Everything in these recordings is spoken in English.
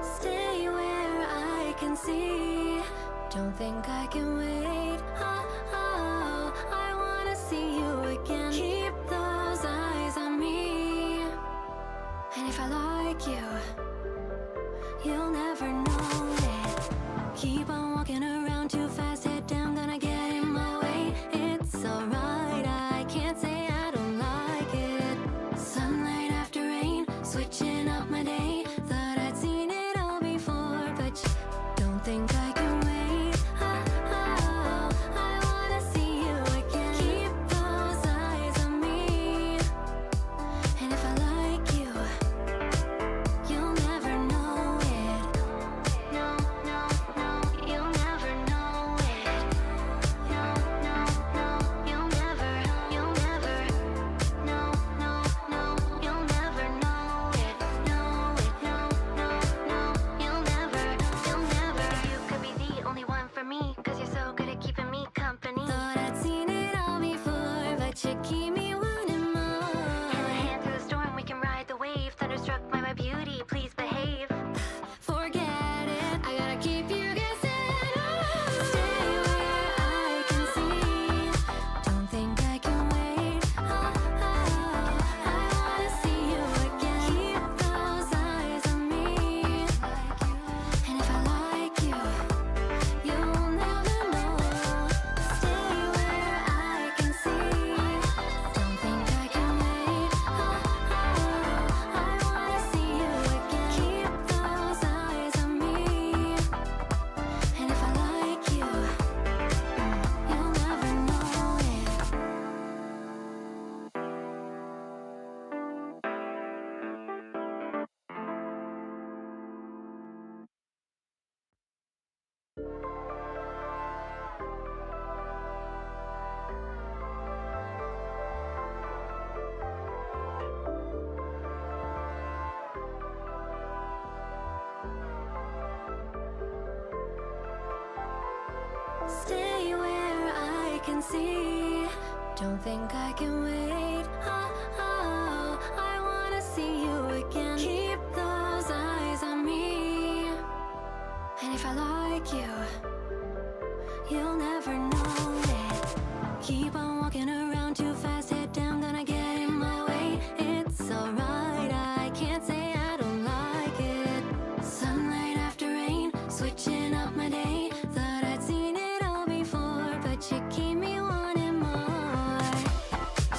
Stay where I can see. Don't think I can wait. I wanna see you again. Keep those eyes on me. And if I like you, you'll never know it. Keep on walking around too fast, head down, gonna get in my way. It's alright, I can't say I don't like it. Sunlight after rain, switching up my day. Thought I'd seen it all before, but you don't think I can wait. I wanna see you again. Keep those eyes on me. And if I like you, you'll never know it. No, no, no, you'll never know it. No, no, no, you'll never, no, no, no, you'll never know it. Know it, no, no, no, you'll never. You could be the only one for me, 'cause you're so good at keeping me company. Thought I'd seen it all before, but you keep me wanting more. Hand in hand through the storm, we can ride the wave. Thunderstruck by my beauty, please behave. Forget it, I gotta keep you guessing. Stay where I can see. Don't think I can wait. I wanna see you again. Keep those eyes on me. And if I like you, you'll never know. Stay where I can see. Don't think I can wait. I wanna see you again. Keep those eyes on me. And if I like you, you'll never know it. Stay where I can see. Don't think I can wait. I wanna see you again. Keep those eyes on me. And if I like you, you'll never know it. Keep on walking around too fast, head down, gonna get in my way. It's alright, I can't say I don't like it. Sunlight after rain, switching up my day. Thought I'd seen it all before, but you keep me wanting more.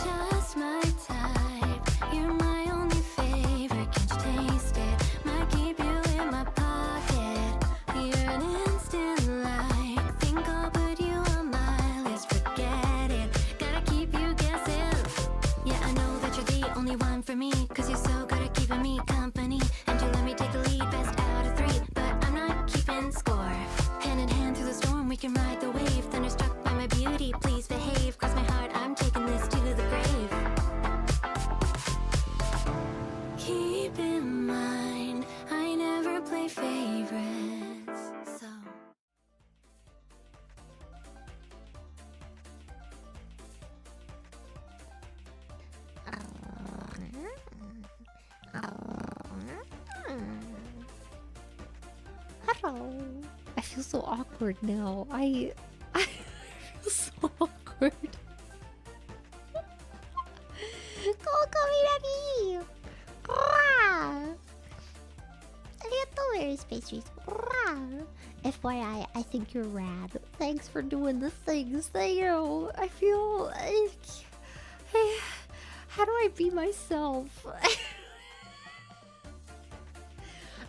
Just my type, you're my only favorite. Can't you taste it? Might keep you in my pocket. You're an instant like. Think I'll put you on my list. Forget it, gotta keep you guessing. Yeah, I know that you're the only one for me, 'cause you're so good at keeping me company. And you let me take the lead, best out of three, but I'm not keeping score. Hand in hand through the storm, we can ride the wave. Thunderstruck by my beauty, please behave. Cross my heart, I'm taking this to the grave. Keep in mind, I never play favorites, so Hello. I feel so awkward now. I feel so awkward. Clara Kaminari. Arigato, Space Race. FYI, I think you're rad. Thanks for doing the things. Thank you. I feel like, hey, how do I be myself?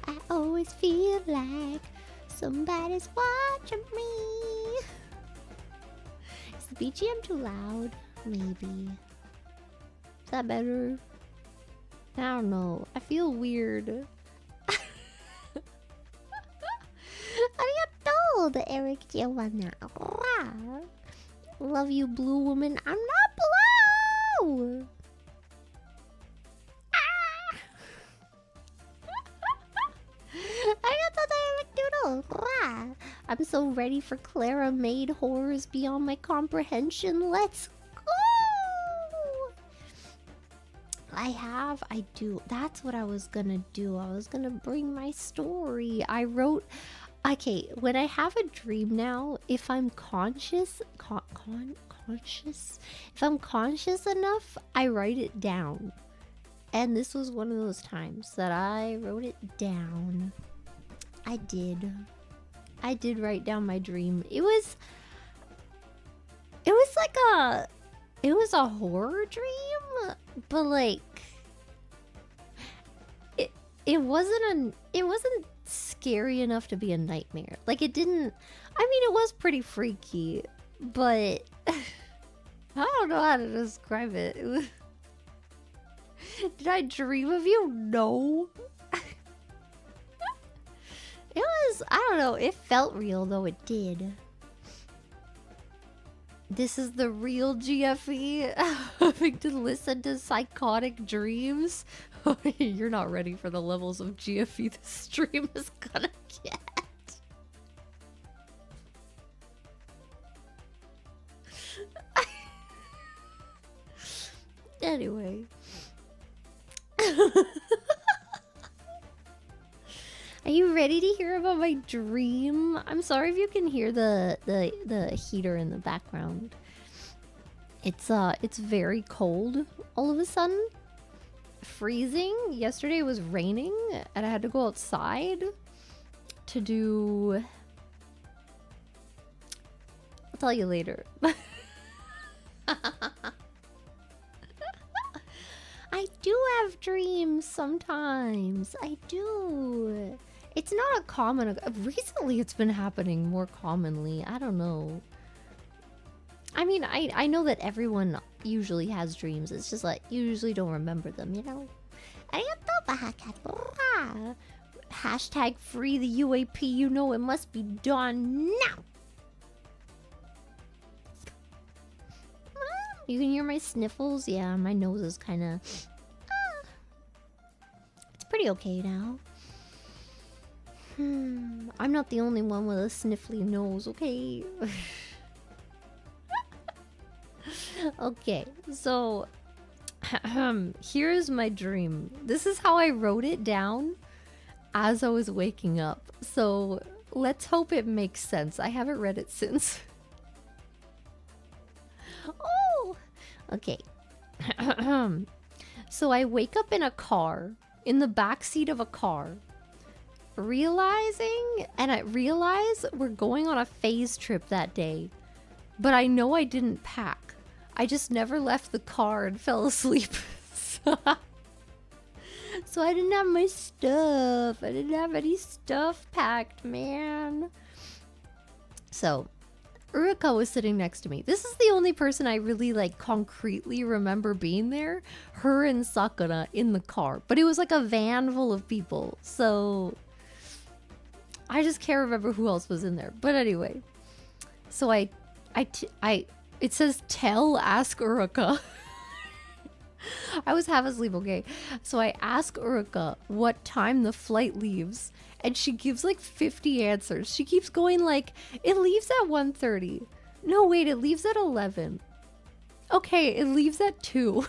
I always feel like somebody's watching me. Is the BGM too loud? Maybe. Is that better? I don't know. I feel weird. Arigato, the Eric Giovanna. Love you, blue woman. I'm not blue! Arigato, the Eric Doodle. I'm so ready for Clara made horrors beyond my comprehension. Let's go! I do. That's what I was gonna do. I was gonna bring my story. Okay, when I have a dream now, if I'm conscious, if I'm conscious enough, I write it down. And this was one of those times that I wrote it down. I did write down my dream. It was a horror dream, but like it wasn't scary enough to be a nightmare. Like it didn't. I mean, it was pretty freaky, but I don't know how to describe it. Did I dream of you? No. It was, I don't know, it felt real though, it did. This is the real GFE, having to listen to psychotic dreams. You're not ready for the levels of GFE this stream is gonna get. Anyway. Are you ready to hear about my dream? I'm sorry if you can hear the heater in the background. It's very cold all of a sudden. Freezing. Yesterday it was raining and I had to go outside to do... I'll tell you later. I do have dreams sometimes. I do. It's not a common... Recently it's been happening more commonly. I don't know. I mean, I know that everyone usually has dreams. It's just like, you usually don't remember them, you know? Hashtag free the UAP. You know it must be done now. You can hear my sniffles? Yeah, my nose is kind of... It's pretty okay now. I'm not the only one with a sniffly nose, okay? Okay, so... here's my dream. This is how I wrote it down as I was waking up. So, let's hope it makes sense. I haven't read it since. Oh! Okay. So I wake up in a car, in the backseat of a car, and I realize we're going on a phase trip that day. But I know I didn't pack. I just never left the car and fell asleep. So I didn't have my stuff. I didn't have any stuff packed, man. So... Uruka was sitting next to me. This is the only person I really like concretely remember being there. Her and Sakura in the car. But it was like a van full of people. So I just can't remember who else was in there. But anyway. So it says ask Uruka. I was half asleep, okay? So I ask Uruka what time the flight leaves. And she gives like 50 answers. She keeps going like, it leaves at 1:30. No, wait, it leaves at 11. Okay, it leaves at 2. I'm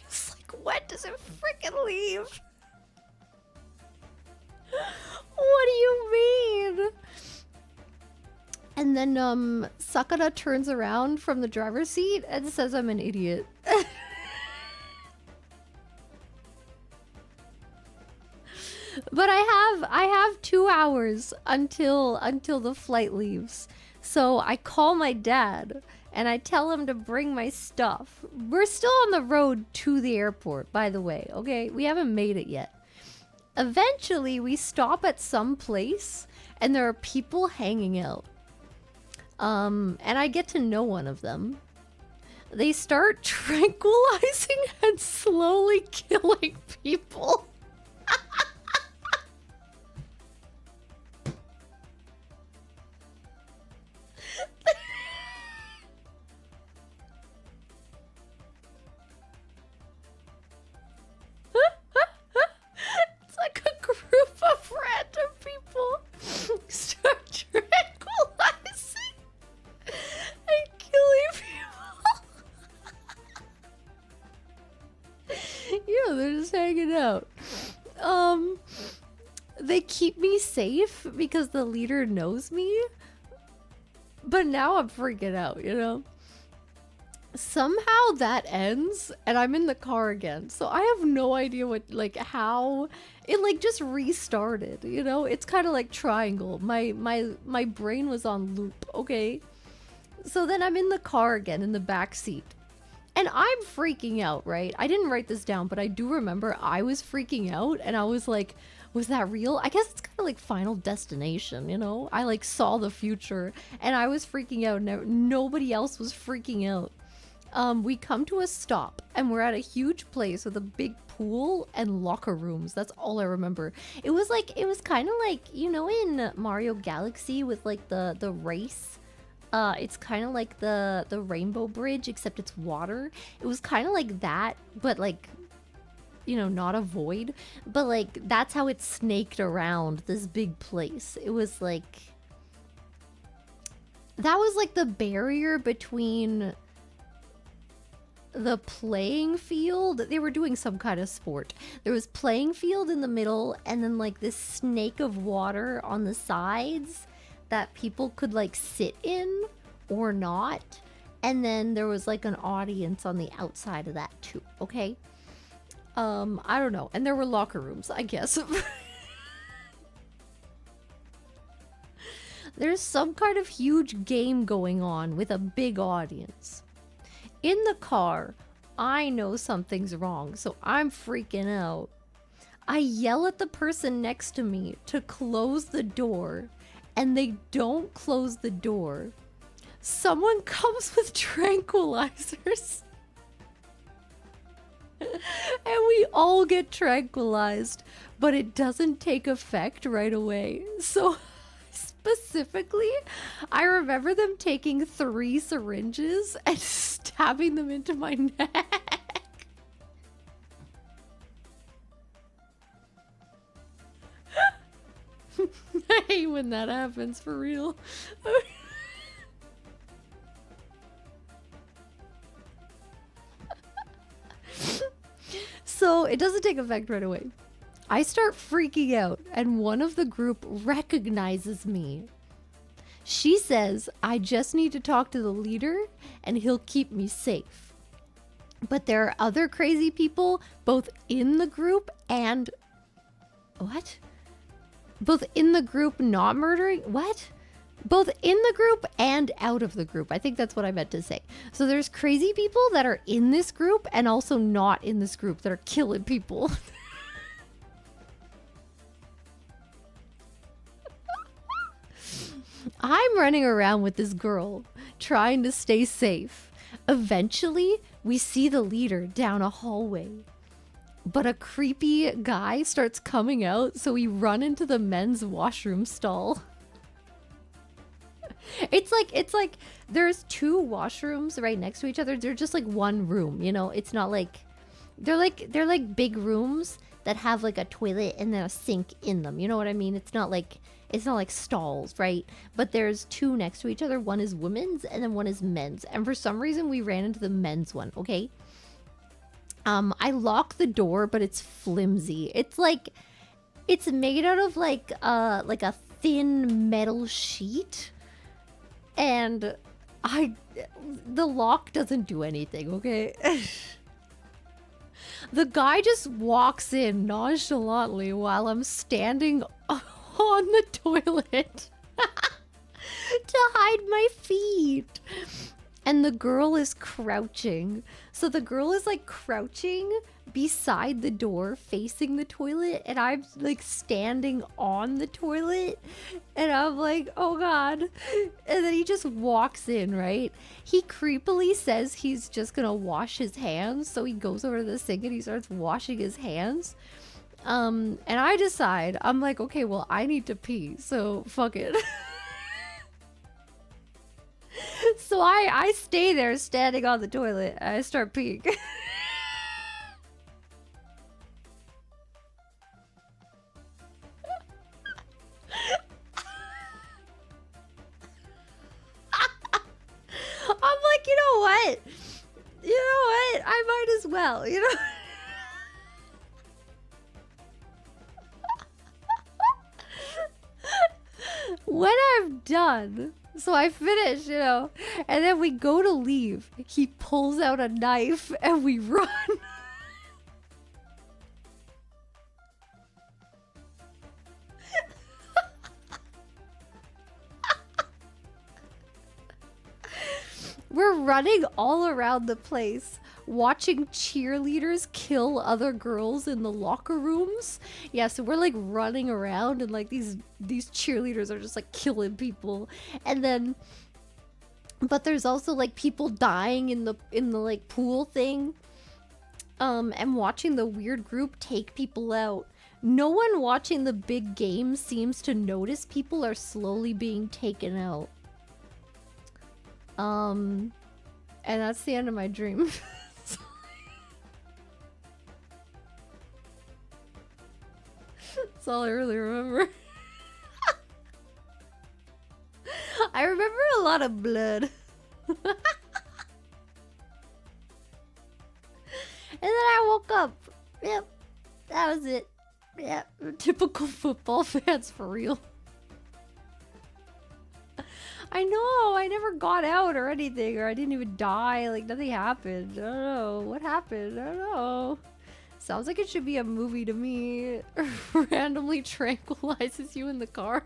just like, when does it freaking leave? What do you mean? And then Sakura turns around from the driver's seat and says I'm an idiot. But I have 2 hours until the flight leaves. So I call my dad and I tell him to bring my stuff. We're still on the road to the airport, by the way, okay? We haven't made it yet. Eventually, we stop at some place and there are people hanging out. And I get to know one of them. They start tranquilizing and slowly killing people. It's like a group of random people start tranquilizing and killing people. You know, they're just hanging out. They keep me safe because the leader knows me. But now I'm freaking out, you know? Somehow that ends and I'm in the car again. So I have no idea what, like, how it like just restarted, you know? It's kind of like Triangle. My brain was on loop, okay? So then I'm in the car again in the back seat. And I'm freaking out, right? I didn't write this down, but I do remember I was freaking out and I was like, was that real? I guess it's kind of like Final Destination, you know? I like saw the future and I was freaking out and nobody else was freaking out. We come to a stop and we're at a huge place with a big pool and locker rooms. That's all I remember. It was kind of like, you know, in Mario Galaxy with like the race. It's kind of like the Rainbow Bridge, except it's water. It was kind of like that, but like, you know, not a void. But like, that's how it snaked around this big place. It was like, that was like the barrier between the playing field. They were doing some kind of sport. There was playing field in the middle and then like this snake of water on the sides that people could like sit in or not. And then there was like an audience on the outside of that too, okay? I don't know. And there were locker rooms, I guess. There's some kind of huge game going on with a big audience. In the car, I know something's wrong, so I'm freaking out. I yell at the person next to me to close the door, and they don't close the door. Someone comes with tranquilizers. And we all get tranquilized, but it doesn't take effect right away. So specifically, I remember them taking 3 syringes and stabbing them into my neck. I hate when that happens, for real. So it doesn't take effect right away. I start freaking out and one of the group recognizes me. She says, I just need to talk to the leader and he'll keep me safe. But there are other crazy people both in the group and... What? Both in the group not murdering? What? Both in the group and out of the group. I think that's what I meant to say. So there's crazy people that are in this group and also not in this group that are killing people. I'm running around with this girl, trying to stay safe. Eventually, we see the leader down a hallway. But a creepy guy starts coming out, so we run into the men's washroom stall. It's like there's 2 washrooms right next to each other. They're just like one room, you know? It's not like they're like big rooms that have like a toilet and then a sink in them. You know what I mean? It's not like stalls, right? But there's 2 next to each other. One is women's and then one is men's. And for some reason we ran into the men's one, okay? I lock the door, but it's flimsy. It's like it's made out of like a thin metal sheet. And the lock doesn't do anything, okay? The guy just walks in nonchalantly while I'm standing on the toilet to hide my feet. And the girl is crouching. So the girl is like crouching beside the door facing the toilet and I'm like standing on the toilet and I'm like, oh god. And then he just walks in, right? He creepily says he's just gonna wash his hands, so he goes over to the sink and he starts washing his hands. And I decide, I'm like, okay, well, I need to pee, so fuck it. So I stay there standing on the toilet. I start peeing. I'm like, you know what? I might as well, you know? when I'm done, so I finish, you know, and then we go to leave, he pulls out a knife and we run. We're running all around the place, watching cheerleaders kill other girls in the locker rooms. Yeah, so we're like running around and like these cheerleaders are just like killing people. And then but there's also like people dying in the like pool thing. And watching the weird group take people out. No one watching the big game seems to notice people are slowly being taken out. And that's the end of my dream. That's all I really remember. I remember a lot of blood. And then I woke up. Yep, that was it. Yep, typical football fans for real. I know, I never got out or anything, or I didn't even die, like nothing happened. I don't know, what happened? I don't know. Sounds like it should be a movie to me. Randomly tranquilizes you in the car.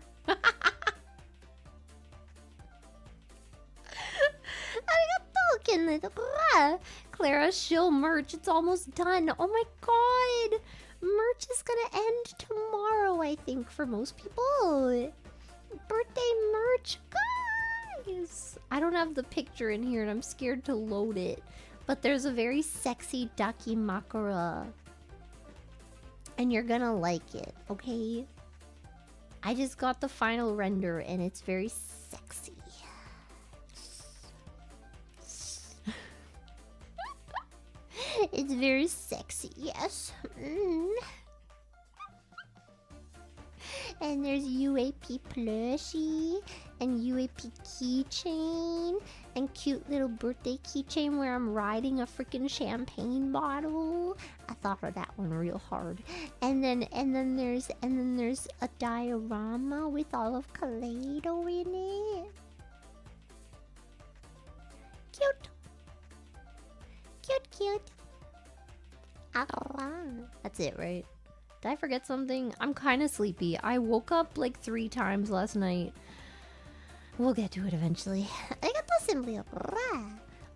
Clara, shill merch, it's almost done. Oh my god, merch is gonna end tomorrow, I think, for most people. Birthday merch, guys. I don't have the picture in here and I'm scared to load it, but there's a very sexy dakimakura and you're gonna like it, okay? I just got the final render and it's very sexy. It's very sexy, yes. And there's UAP plushie and UAP keychain and cute little birthday keychain where I'm riding a freaking champagne bottle. I thought of that one real hard. And then there's a diorama with all of Kaleido in it. Cute. Cute, cute. That's it, right? Did I forget something? I'm kind of sleepy. I woke up like 3 times last night. We'll get to it eventually.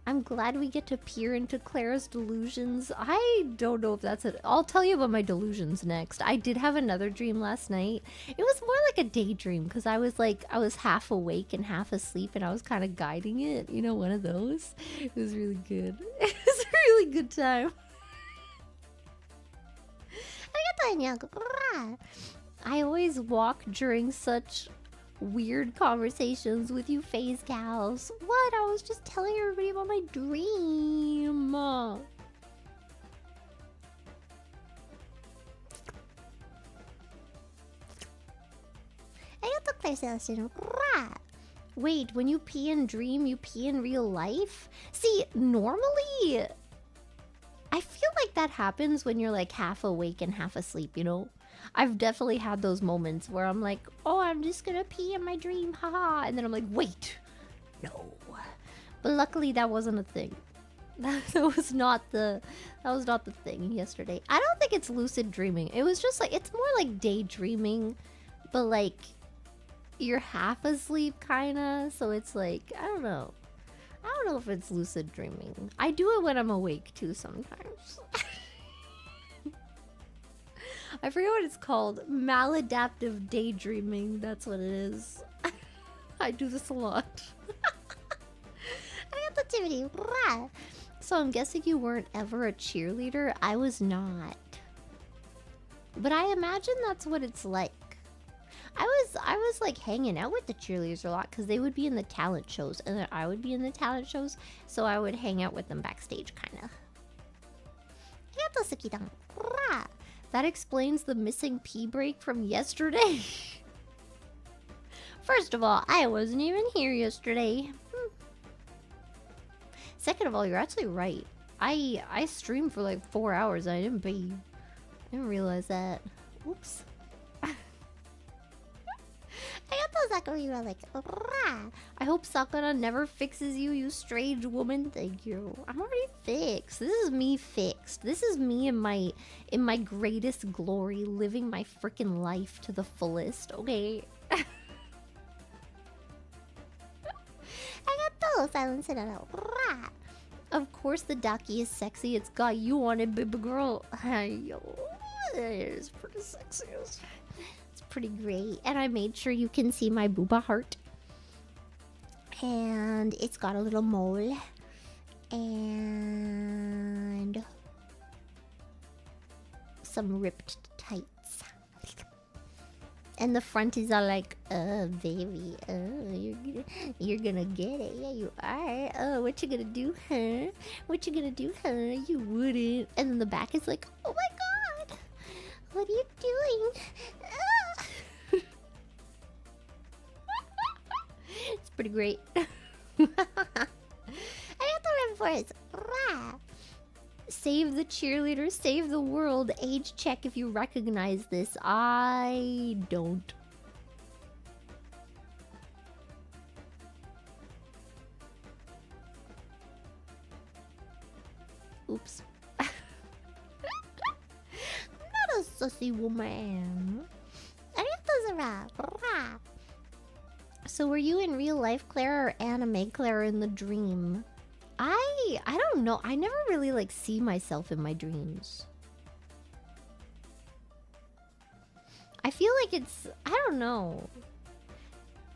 I'm glad we get to peer into Clara's delusions. I don't know if that's it. I'll tell you about my delusions next. I did have another dream last night. It was more like a daydream because I was half awake and half asleep and I was kind of guiding it. You know, one of those. It was really good. It was a really good time. I always walk during such weird conversations with you phase gals. What? I was just telling everybody about my dream. Wait, when you pee in dream, you pee in real life? See, normally I feel like that happens when you're like half awake and half asleep, you know? I've definitely had those moments where I'm like, oh, I'm just gonna pee in my dream, haha. And then I'm like, wait, no. But luckily that wasn't a thing. That was not the thing yesterday. I don't think it's lucid dreaming. It was just like, it's more like daydreaming, but like you're half asleep kinda. So it's like, I don't know. I don't know if it's lucid dreaming. I do it when I'm awake too sometimes. I forget what it's called. Maladaptive daydreaming. That's what it is. I do this a lot. So I'm guessing you weren't ever a cheerleader? I was not. But I imagine that's what it's like. I was like hanging out with the cheerleaders a lot because they would be in the talent shows and then I would be in the talent shows, so I would hang out with them backstage kind of. That explains the missing pee break from yesterday. First of all, I wasn't even here yesterday. Second of all, you're actually right. I streamed for like 4 hours and I didn't pee. I didn't realize that. Oops. Arigato, Sakura. I hope Sakura never fixes you, you strange woman. Thank you. I'm already fixed. This is me fixed. This is me in my greatest glory, living my freaking life to the fullest. Okay. Arigato, Silence Citadel. Of course, the Daki is sexy. It's got you on it, baby girl. It's pretty sexy. It's pretty great. And I made sure you can see my booba heart. And it's got a little mole. And some ripped tights. And the front is all like, baby, you're gonna get it. Yeah, you are. Oh, what you gonna do, huh? What you gonna do, huh? You wouldn't. And then the back is like, oh my god, what are you doing? It's pretty great. I got the reinforce. Save the cheerleader, save the world. Age check if you recognize this. I don't. Oops. I'm not a sussy woman. So were you in real life Clara or anime Clara in the dream? I don't know. I never really like see myself in my dreams. I feel like it's, I don't know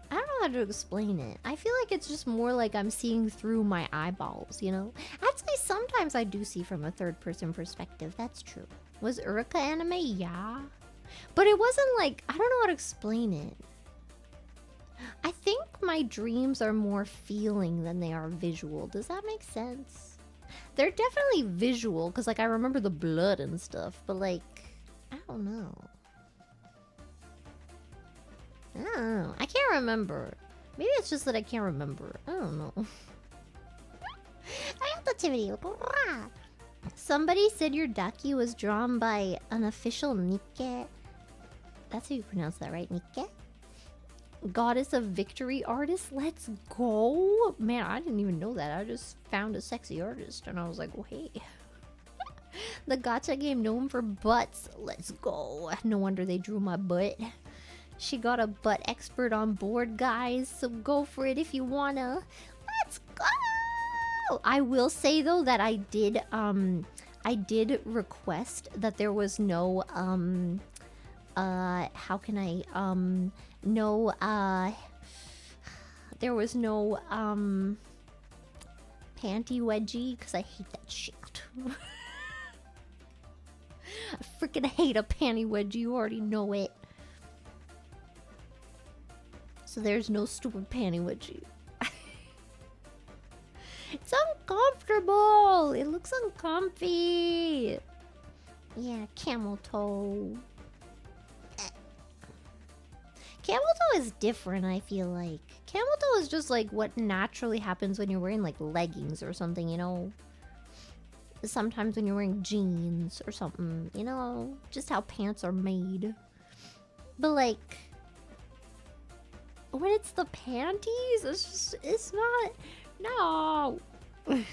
how to explain it. I feel like it's just more like I'm seeing through my eyeballs, you know? Actually, sometimes I do see from a third person perspective. That's true. Was Urika anime? Yeah. But it wasn't like, I don't know how to explain it. I think my dreams are more feeling than they are visual. Does that make sense? They're definitely visual, because like I remember the blood and stuff, but like, I don't know. I can't remember. Maybe it's just that I can't remember. I don't know. I have the activity. Somebody said your Daki was drawn by an official Nikke. That's how you pronounce that, right? Nikke? Goddess of Victory artist. Let's go. Man, I didn't even know that. I just found a sexy artist and I was like, well, hey. The gacha game known for butts. Let's go. No wonder they drew my butt. She got a butt expert on board, guys. So go for it if you wanna. Let's go. I will say though that I did request that there was no how can I no there was no panty wedgie because I hate that shit. I freaking hate a panty wedgie, you already know it. So there's no stupid panty wedgie. It's uncomfortable. It looks uncomfy. Yeah, camel toe. Camel toe is different, I feel like. Camel toe is just like what naturally happens when you're wearing like leggings or something, you know? Sometimes when you're wearing jeans or something, you know? Just how pants are made. But like, when it's the panties, it's just, it's not, no. I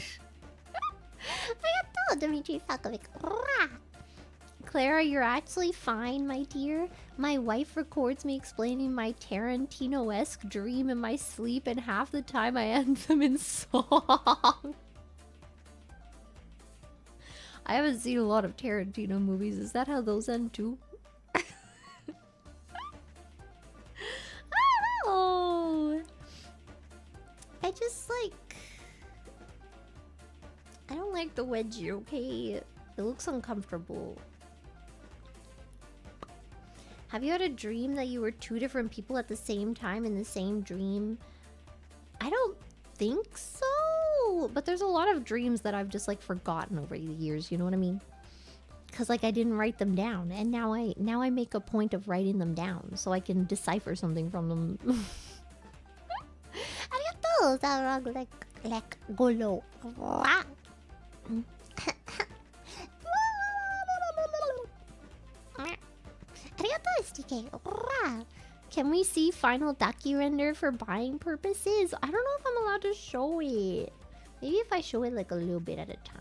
got told, Dimitri Falkovic. Clara, you're actually fine, my dear. My wife records me explaining my Tarantino-esque dream in my sleep, and half the time I end them in song. I haven't seen a lot of Tarantino movies. Is that how those end too? I don't know. I just like... I don't like the wedgie, okay? It looks uncomfortable. Have you had a dream that you were two different people at the same time in the same dream? I don't think so. But there's a lot of dreams that I've just like forgotten over the years, you know what I mean? Because like I didn't write them down, and now I make a point of writing them down so I can decipher something from them. Arigato, Zarag like golo. Can we see final Daki render for buying purposes? I don't know if I'm allowed to show it. Maybe if I show it like a little bit at a time.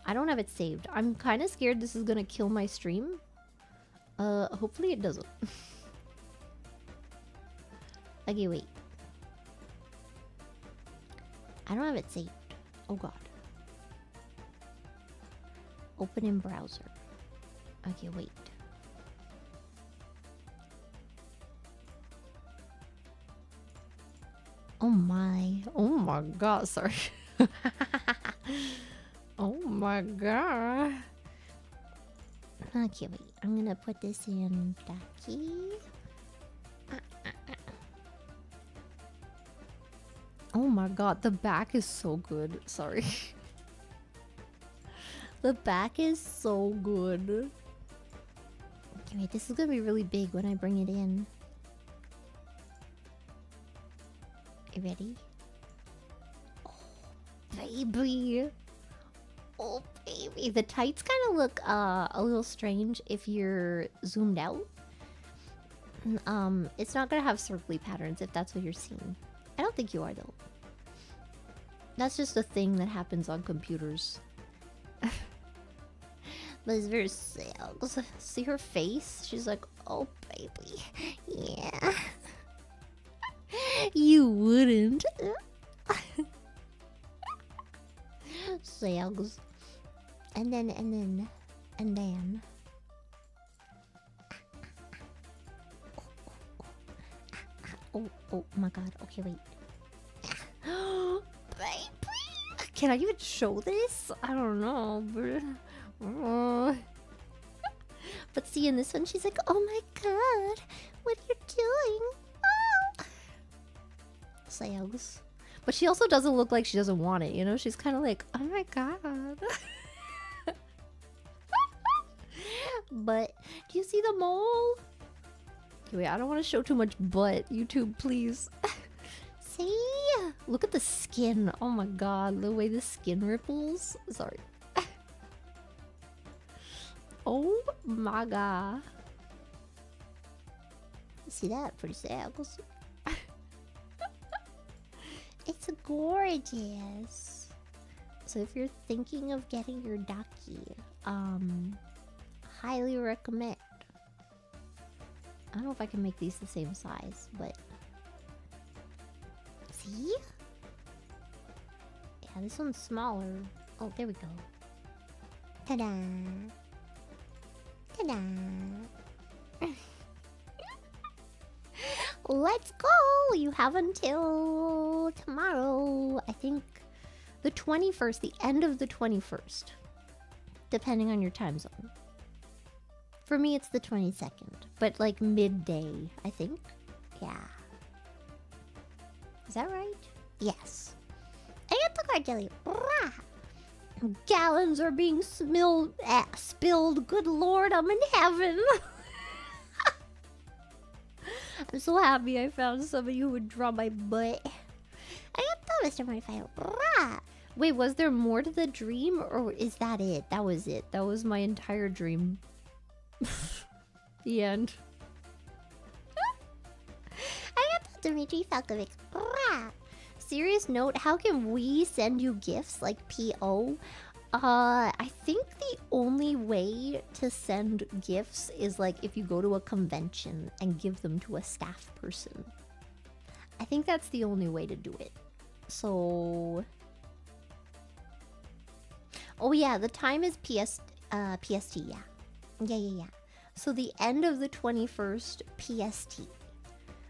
I don't have it saved. I'm kind of scared this is gonna kill my stream. Hopefully it doesn't. Okay, wait. I don't have it saved. Oh god. Open in browser. Okay, wait. Oh my god, sorry. Oh my god. Okay, wait. I'm gonna put this in Daki. Oh my god, the back is so good. Sorry. The back is so good. Okay, wait, this is gonna be really big when I bring it in. You ready? Oh, baby. Oh, baby. The tights kind of look a little strange if you're zoomed out. It's not gonna have circly patterns if that's what you're seeing. I don't think you are, though. That's just a thing that happens on computers. But it's very sad. See her face? She's like, oh, baby. Yeah. You wouldn't. Sags. And then. Oh my god. Okay, wait. Baby. Can I even show this? I don't know. But see, in this one, she's like, oh my god. What are you doing? Sags. But she also doesn't look like she doesn't want it, you know? She's kind of like, oh my god. But, do you see the mole? Okay, wait, I don't want to show too much butt. YouTube, please. See? Look at the skin. Oh my god, the way the skin ripples. Sorry. Oh my god. See that? Pretty sad. It's gorgeous. So if you're thinking of getting your Daki, highly recommend. I don't know if I can make these the same size, but see? Yeah, this one's smaller. Oh, there we go. Ta-da! Ta-da! Let's go! You have until tomorrow. I think the 21st, the end of the 21st. Depending on your time zone. For me, it's the 22nd. But like midday, I think. Yeah. Is that right? Yes. I got the card jelly. Gallons are being spilled. Good lord, I'm in heaven. I'm so happy I found somebody who would draw my butt. I got the Mr. Modifier. Wait, was there more to the dream, or is that it? That was it. That was my entire dream. The end. I got the Dimitri Falkovic. Serious note, how can we send you gifts like PO? I think the only way to send gifts is like if you go to a convention and give them to a staff person. I think that's the only way to do it. So... Oh yeah, the time is PST, yeah. Yeah. So the end of the 21st PST.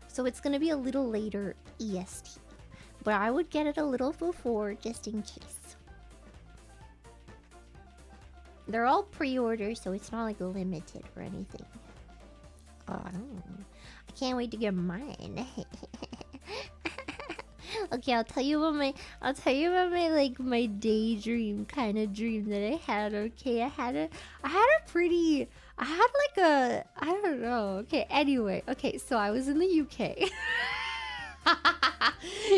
So it's gonna be a little later EST. But I would get it a little before just in case. They're all pre-order, so it's not like limited or anything. Oh, I can't wait to get mine. Okay, I'll tell you about my like my daydream kind of dream that I had. Okay, I had like a, I don't know. Okay, anyway, okay, so I was in the UK.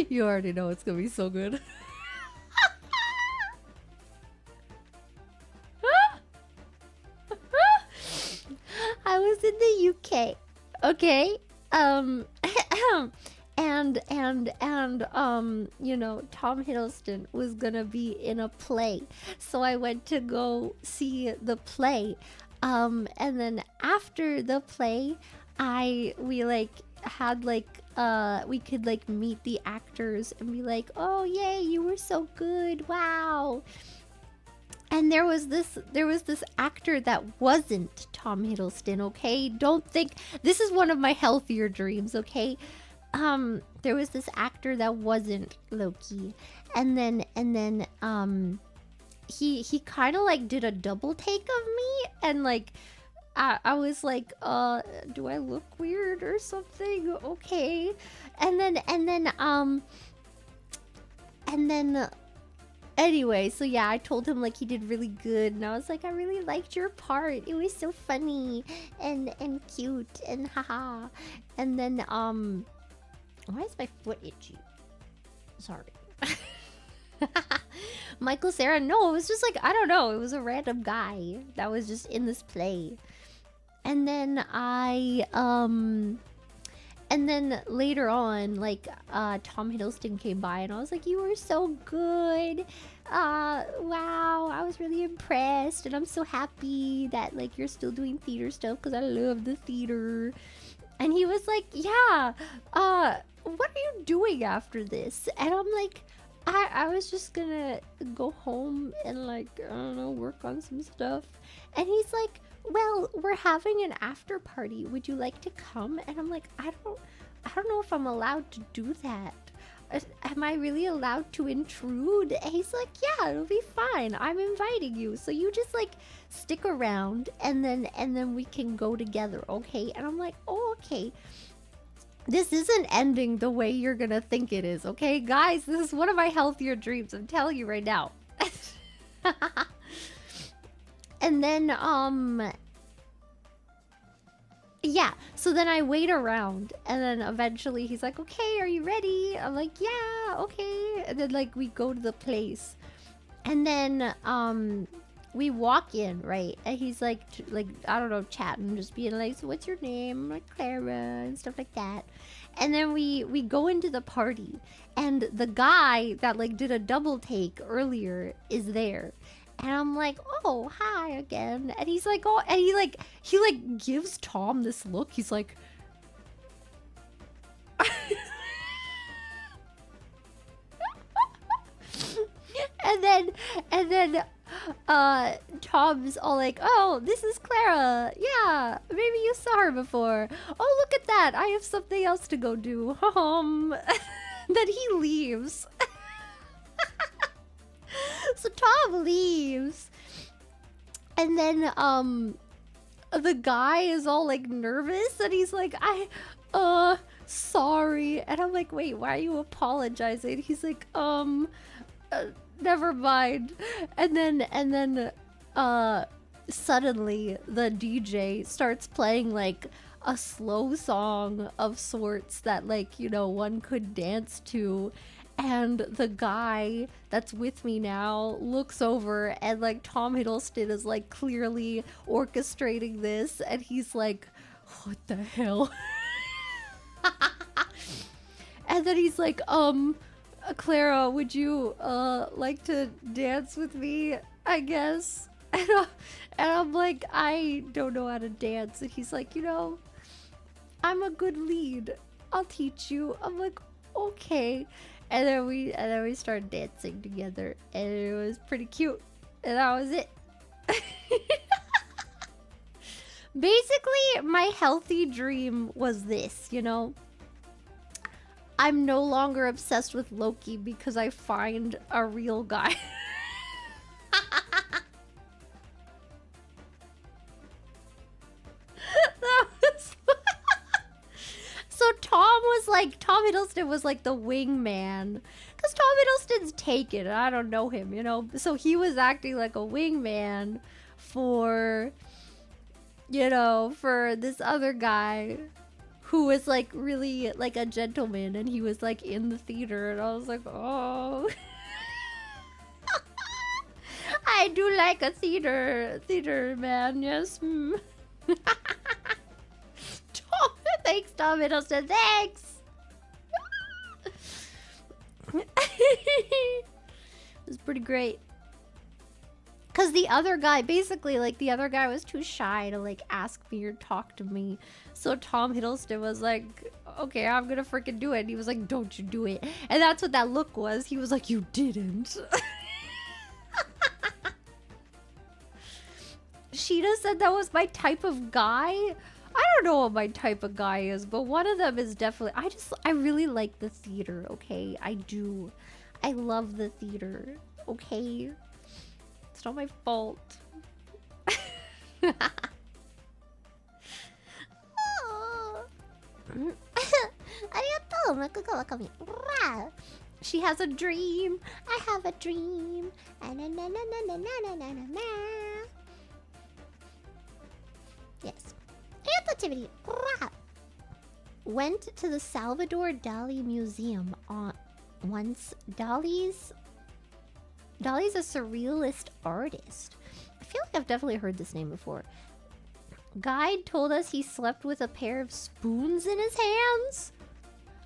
You already know it's gonna be so good. I was in the UK. Okay. And you know, Tom Hiddleston was gonna be in a play, so I went to go see the play. And then after the play, we like had like we could like meet the actors and be like, oh yay, you were so good, wow. And there was this actor that wasn't Tom Hiddleston, okay? Don't think this is one of my healthier dreams, okay? There was this actor that wasn't Loki. And then he kind of like did a double take of me, and like I was like, do I look weird or something? Okay. And then anyway, so yeah, I told him like he did really good, and I was like, I really liked your part. It was so funny and cute and haha. And then why is my foot itchy? Sorry. Michael Cera, no, it was just like, I don't know, it was a random guy that was just in this play. And then and then later on, like, Tom Hiddleston came by, and I was like, you were so good. Wow, I was really impressed, and I'm so happy that, like, you're still doing theater stuff, because I love the theater. And he was like, yeah, what are you doing after this? And I'm like, I was just gonna go home and, like, I don't know, work on some stuff. And he's like, well, we're having an after party. Would you like to come? And I'm like, I don't know if I'm allowed to do that. Am I really allowed to intrude? And he's like, yeah, it'll be fine. I'm inviting you. So you just like stick around, and then we can go together, okay? And I'm like, oh, okay. This isn't ending the way you're gonna think it is, okay? Guys, this is one of my healthier dreams. I'm telling you right now. And then, yeah, so then I wait around, and then eventually he's like, okay, are you ready? I'm like, yeah, okay. And then, like, we go to the place, and then, we walk in, right? And he's like, I don't know, chatting, just being like, so what's your name? I'm like, Clara, and stuff like that. And then we go into the party, and the guy that, like, did a double take earlier is there. And I'm like, oh, hi again. And he's like, oh, and he gives Tom this look. He's like, and then Tom's all like, oh, this is Clara. Yeah, maybe you saw her before. Oh, look at that. I have something else to go do. Then he leaves. So Tom leaves, and then the guy is all like nervous, and he's like, sorry. And I'm like, wait, why are you apologizing? He's like, never mind. And then suddenly the DJ starts playing like a slow song of sorts that, like, you know, one could dance to. And the guy that's with me now looks over, and like Tom Hiddleston is like clearly orchestrating this, and he's like, what the hell? And then he's like, Clara, would you like to dance with me, I guess? And I'm like, I don't know how to dance. And he's like, you know, I'm a good lead, I'll teach you. I'm like, okay. And then we started dancing together, and it was pretty cute, and that was it. Basically, my healthy dream was this, you know? I'm no longer obsessed with Loki because I find a real guy. So Tom Hiddleston was like the wingman, because Tom Hiddleston's taken, and I don't know him, you know? So he was acting like a wingman for, you know, for this other guy who was like really like a gentleman, and he was like in the theater, and I was like, oh. I do like a theater man, yes. Tom Thanks, Tom Hiddleston. Thanks. It was pretty great. Because the other guy, basically, like, the other guy was too shy to, like, ask me or talk to me. So Tom Hiddleston was like, okay, I'm gonna freaking do it. And he was like, don't you do it. And that's what that look was. He was like, you didn't. Sheena said that was my type of guy. I don't know what my type of guy is, but one of them is definitely... I really like the theater, okay? I do. I love the theater, okay? It's not my fault. She has a dream. I have a dream. Yes. Activity. Went to the Salvador Dali Museum once. Dali's a surrealist artist. I feel like I've definitely heard this name before. Guide told us he slept with a pair of spoons in his hands.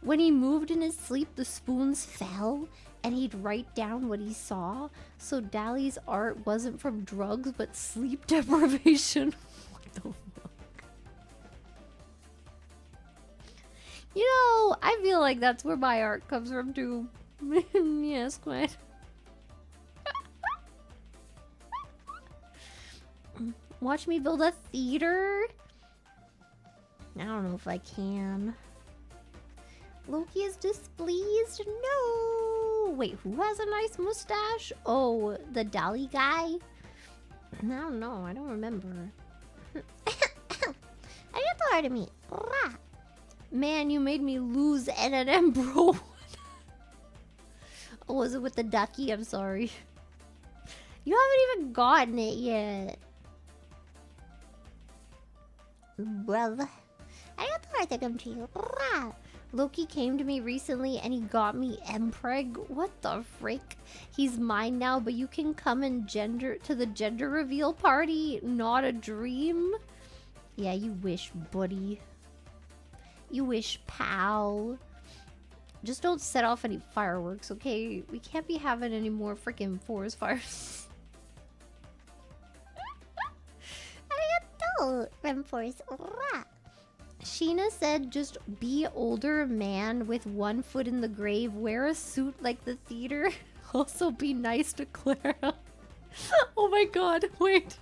When he moved in his sleep, the spoons fell, and he'd write down what he saw. So Dali's art wasn't from drugs, but sleep deprivation. What the fuck? You know, I feel like that's where my art comes from too. Yes, quite. Watch me build a theater? I don't know if I can. Loki is displeased? No! Wait, who has a nice mustache? Oh, the Dali guy? I don't know, I don't remember. I got the hard to meet. Man, you made me lose N&M, bro. Oh, was it with the ducky? I'm sorry. You haven't even gotten it yet. Well, I got the right to come to you. Loki came to me recently and he got me Mpreg. What the frick? He's mine now, but you can come and to the gender reveal party. Not a dream? Yeah, you wish, buddy. You wish, pal. Just don't set off any fireworks, okay? We can't be having any more freaking forest fires. Arigato, Remforce. Sheena said just be older man with one foot in the grave, wear a suit like the theater. Also be nice to Clara. Oh my god, wait.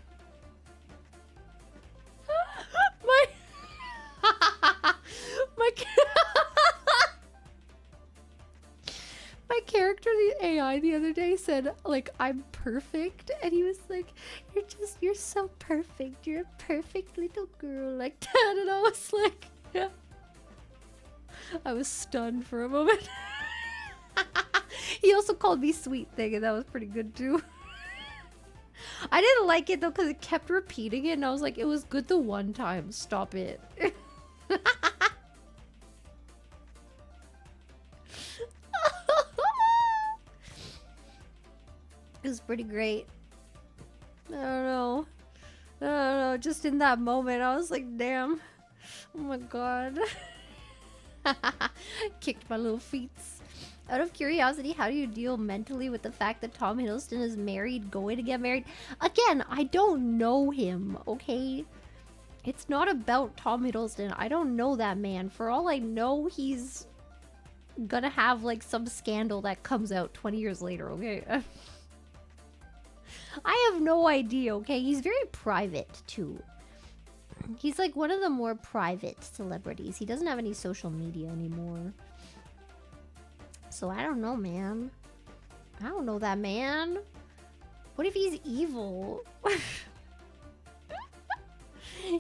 My character, the AI, the other day said, like, I'm perfect. And he was like, you're so perfect. You're a perfect little girl like that. And I was like, yeah. I was stunned for a moment. He also called me sweet thing, and that was pretty good too. I didn't like it though because it kept repeating it, and I was like, it was good the one time. Stop it. It was pretty great. I don't know. Just in that moment, I was like, damn. Oh my god. Kicked my little feet. Out of curiosity, how do you deal mentally with the fact that Tom Hiddleston is married, going to get married? Again, I don't know him, okay? It's not about Tom Hiddleston. I don't know that man. For all I know, he's gonna have, like, some scandal that comes out 20 years later, okay? I have no idea, okay? He's very private, too. He's, like, one of the more private celebrities. He doesn't have any social media anymore. So I don't know, man. I don't know that man. What if he's evil?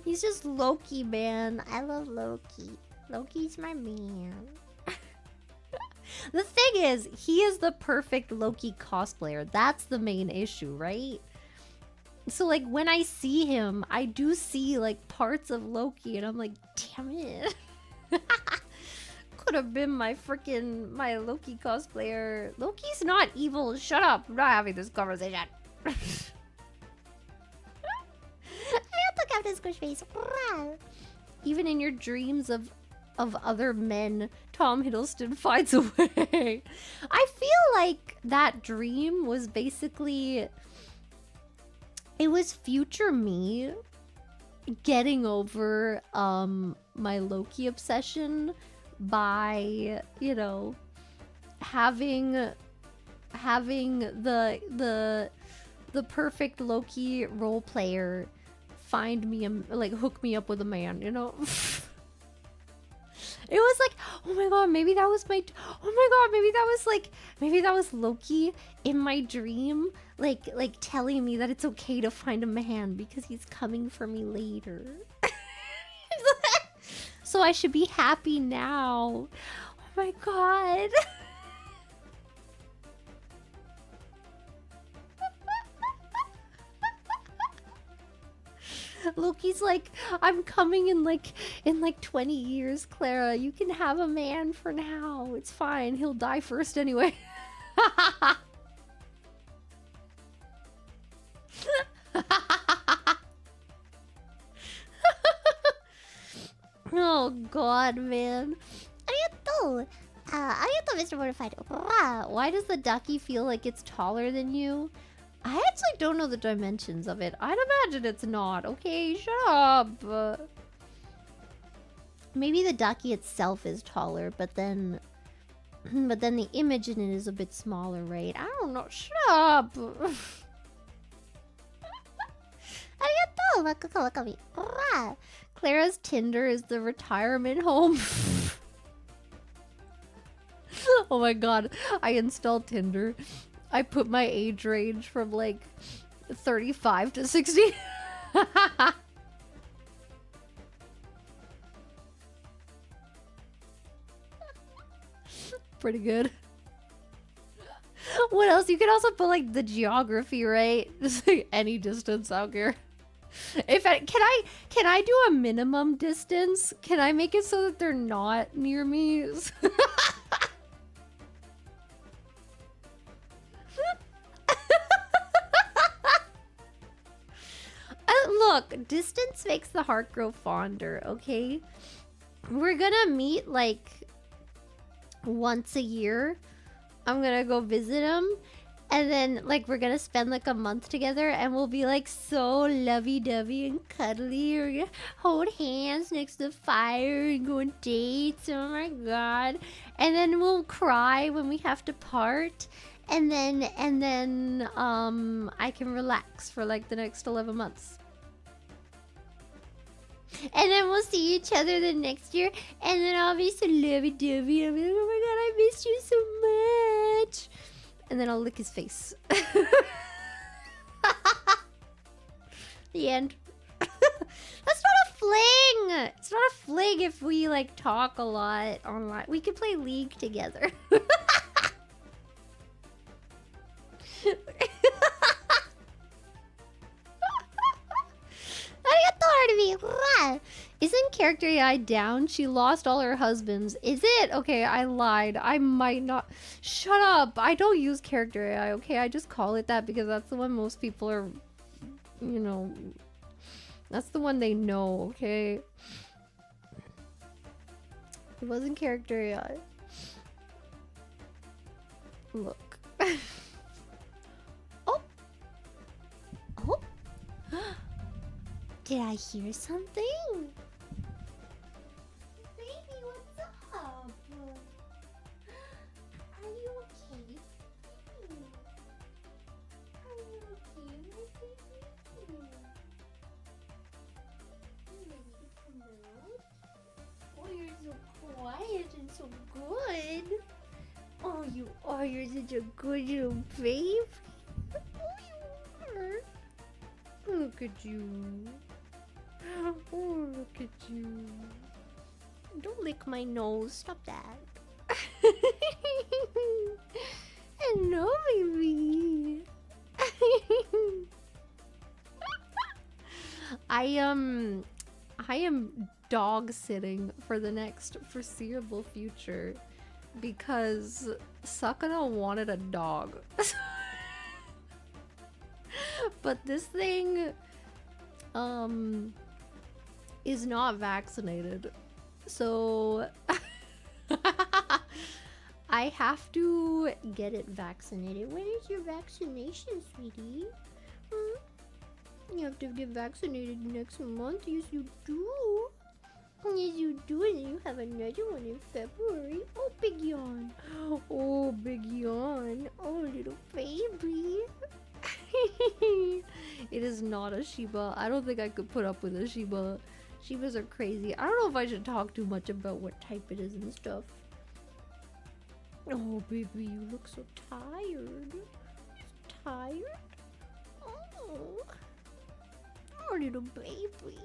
He's just Loki, man. I love Loki. Loki's my man. The thing is, he is the perfect Loki cosplayer. That's the main issue, right? So, like, when I see him, I do see, like, parts of Loki, and I'm like, damn it. Could have been my Loki cosplayer. Loki's not evil. Shut up. I'm not having this conversation. I have to have this squish face. Even in your dreams of of other men, Tom Hiddleston finds a way. I feel like that dream was basically, it was future me getting over my Loki obsession by, you know, having the perfect Loki role player find me, like, hook me up with a man, you know? It was like, oh my god, maybe that was my, oh my god, maybe that was like, maybe that was Loki in my dream, like telling me that it's okay to find a man because he's coming for me later. So I should be happy now. Oh my god. Loki's like, I'm coming in like 20 years, Clara. You can have a man for now. It's fine. He'll die first anyway. Oh god, man. Arigato. Arigato, Mr. Mortified. Why does the ducky feel like it's taller than you? I actually don't know the dimensions of it. I'd imagine it's not. Okay, shut up. Maybe the ducky itself is taller, but then the image in it is a bit smaller, right? I don't know. Shut up. Arigato, wakakawakami. Clara's Tinder is the retirement home. Oh my god, I installed Tinder. I put my age range from like 35 to 60. Pretty good. What else? You can also put like the geography, right? Just like any distance out here. If can I do a minimum distance? Can I make it so that they're not near me? Look, distance makes the heart grow fonder, okay? We're gonna meet like once a year. I'm gonna go visit him. And then, like, we're gonna spend like a month together and we'll be like so lovey-dovey and cuddly. We're gonna hold hands next to the fire and go on dates. Oh my god. And then we'll cry when we have to part. And then I can relax for like the next 11 months. And then we'll see each other the next year. And then I'll be so lovey-dovey. I'll be like, oh my god, I missed you so much. And then I'll lick his face. The end. That's not a fling! It's not a fling if we like talk a lot online. We could play League together. Isn't character AI down? She lost all her husbands. Is it? Okay, I lied. I might not. Shut up. I don't use character AI, okay? I just call it that because that's the one most people are, you know, that's the one they know, okay? It wasn't character AI. Look. Oh. Oh. Did I hear something? Baby, what's up? Are you okay? Are you okay, my baby? You ready to come out? Oh, you're so quiet and so good. Oh, you are. You're such a good little baby. Oh, you are. Look at you. Oh, look at you. Don't lick my nose. Stop that. Hello, baby. I am dog sitting for the next foreseeable future because Sakana wanted a dog. But this thing is not vaccinated. So I have to get it vaccinated. When is your vaccination, sweetie? You have to get vaccinated next month. Yes, you do. Yes, you do. And you have another one in February. Oh, big yawn. Oh, big yawn. Oh, little baby. It is not a Shiba. I don't think I could put up with a Shiba. Shibas are crazy. I don't know if I should talk too much about what type it is and stuff. Oh, baby, you look so tired. Tired? Oh, little baby.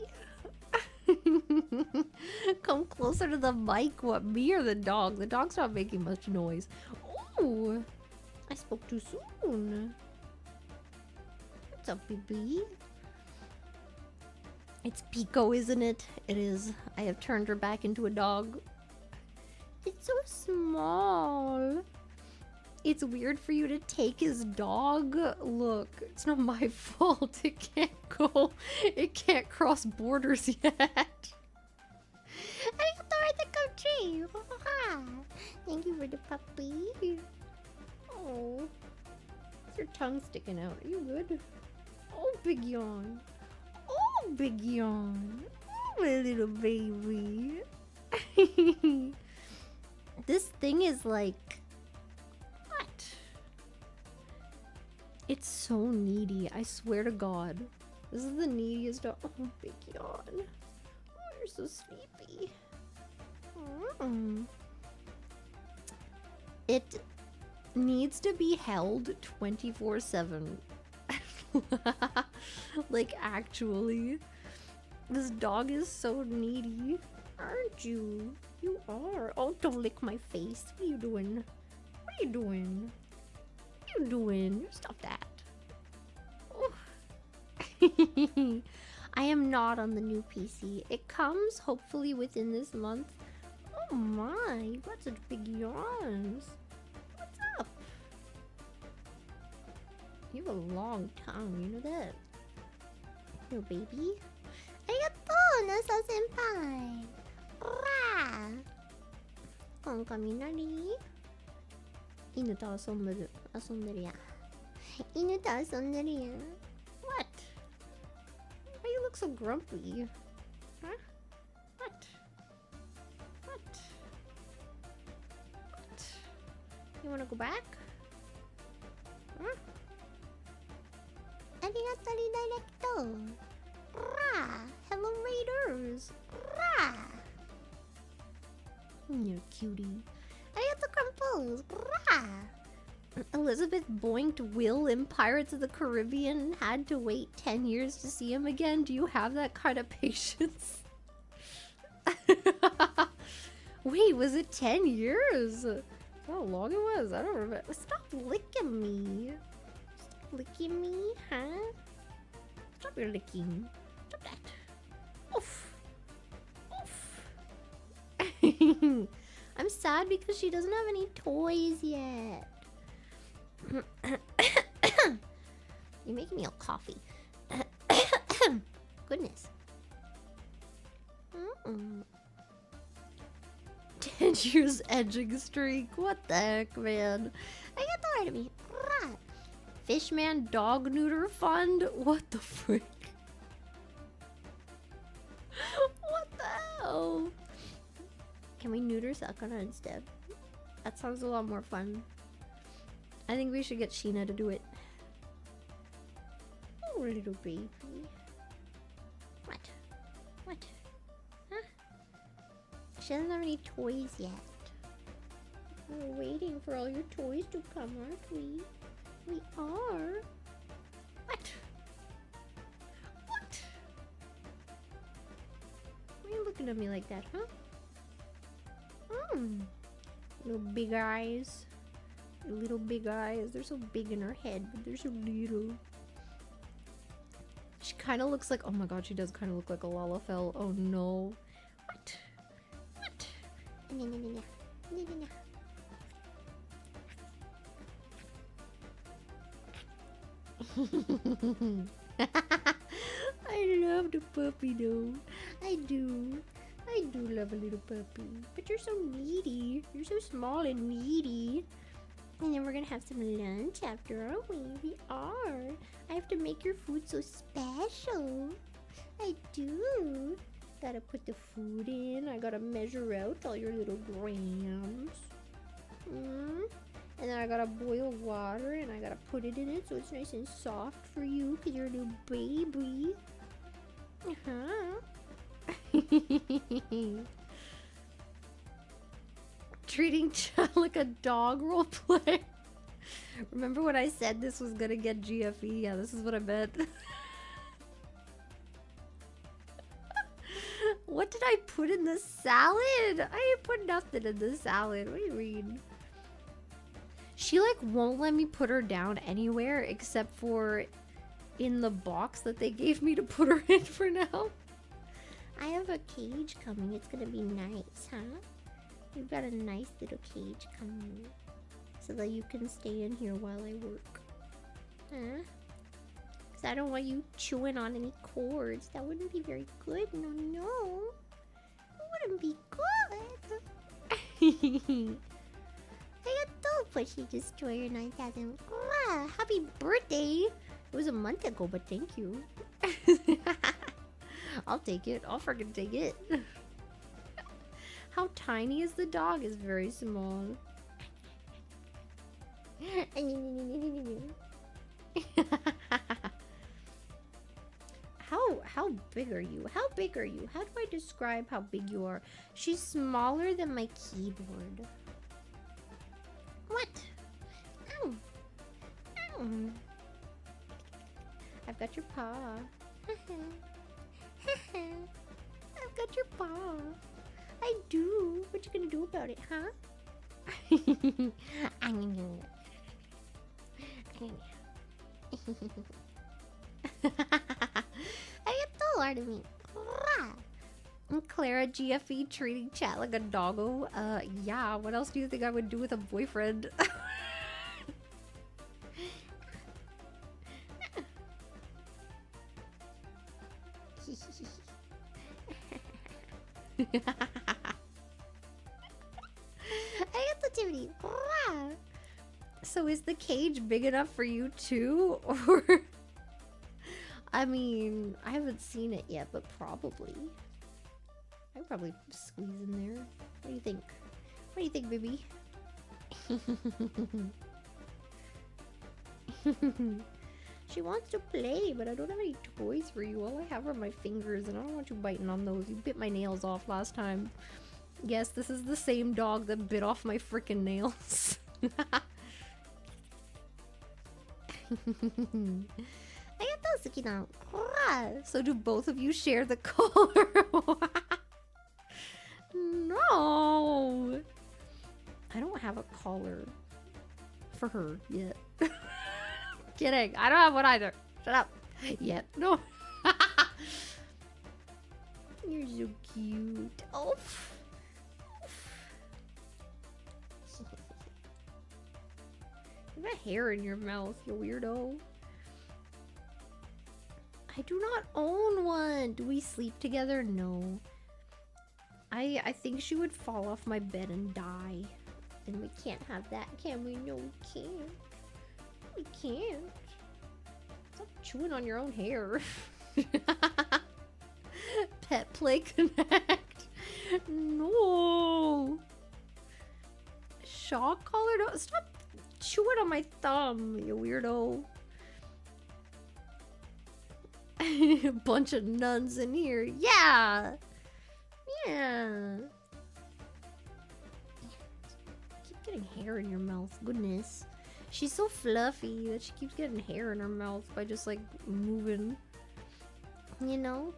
Come closer to the mic. What, me or the dog? The dog's not making much noise. Oh, I spoke too soon. What's up, baby? It's Pico, isn't it? It is. I have turned her back into a dog. It's so small. It's weird for you to take his dog. Look, it's not my fault. It can't go. It can't cross borders yet. Thank you for the puppy. Oh, is your tongue sticking out? Are you good? Oh, big yawn. Oh, big yawn. Oh, my little baby. This thing is like... What? It's so needy. I swear to God. This is the neediest dog. Oh, big yawn. Oh, you're so sleepy. It needs to be held 24/7. Like, actually. This dog is so needy. Aren't you? You are. Oh, don't lick my face. What are you doing? What are you doing? What are you doing? Stop that. Oh. I am not on the new PC. It comes hopefully within this month. Oh my, you got such big yawns. What's up? You have a long tongue, you know that? Little baby. Arigato, Nasa-senpai. Ra! Clara Kaminari. 犬と遊んでるやん。犬と遊んでるやん。What? Why you look so grumpy? Huh? What? What? What? You wanna go back? Huh? Arigato redirecto. Ra! Hello Raiders! Ra! You cutie. Arigato Crumples! Ra! Elizabeth boinked Will in Pirates of the Caribbean and had to wait 10 years to see him again. Do you have that kind of patience? Wait, was it 10 years? How long it was? I don't remember. Stop licking me. Stop licking me, huh? Stop your licking. Stop that. Oof. Oof. I'm sad because she doesn't have any toys yet. You're making me a coffee. Goodness. 10 years edging streak. What the heck, man? I got the right of me. Fishman dog neuter fund? What the frick? What the hell? Can we neuter Sakura instead? That sounds a lot more fun. I think we should get Sheena to do it. Oh, little baby. What? What? Huh? She doesn't have any toys yet. We're waiting for all your toys to come, aren't we? We are. What? What? Why are you looking at me like that, huh? Little big eyes. Little big eyes. They're so big in her head, but they're so little. She kind of looks like... Oh my god, she does kind of look like a Lalafell. Oh no. What? What? I love the puppy though. I do. I I do love a little puppy. But you're so needy. You're so small and needy. And then we're gonna have some lunch after, aren't we? We are. I have to make your food so special. I do. Gotta put the food in. I gotta measure out all your little grams. And then I gotta boil water and I gotta put it in it so it's nice and soft for you because you're a little baby. Treating Chad like a dog roleplay. Remember when I said this was gonna get GFE? Yeah, this is what I meant. What did I put in the salad? I didn't put nothing in the salad. What do you mean? She like won't let me put her down anywhere except for in the box that they gave me to put her in for now. I have a cage coming. It's gonna be nice, huh? You've got a nice little cage coming so that you can stay in here while I work. Huh? Because I don't want you chewing on any cords. That wouldn't be very good. No, no. It wouldn't be good. Arigato, Pushy Destroyer 9000. Happy birthday! It was a month ago, but thank you. I'll take it. I'll freaking take it. How tiny is the dog? Is very small. How big are you? How big are you? How do I describe how big you are? She's smaller than my keyboard. What? Ow. Ow. I've got your paw. I've got your paw. I do. What you gonna do about it, huh? I get the Lord of me. Clara GFE treating chat like a doggo. Yeah, what else do you think I would do with a boyfriend? I got the Timothy. So is the cage big enough for you too? Or I mean, I haven't seen it yet, but probably. I could probably squeeze in there. What do you think? What do you think, baby? She wants to play, but I don't have any toys for you. All I have are my fingers, and I don't want you biting on those. You bit my nails off last time. Yes, this is the same dog that bit off my freaking nails. So do both of you share the collar? No! I don't have a collar for her yet. Kidding. I don't have one either. Shut up. Yet. No. You're so cute. Oh. You have hair in your mouth, you weirdo. I do not own one. Do we sleep together? No. I think she would fall off my bed and die. And we can't have that, can we? No, we can't. We can't. Stop chewing on your own hair. Pet play connect. No. Shock collar? No, stop chewing on my thumb, you weirdo. A bunch of nuns in here. Yeah. Yeah. Keep getting hair in your mouth. Goodness. She's so fluffy that she keeps getting hair in her mouth by just like moving. You know?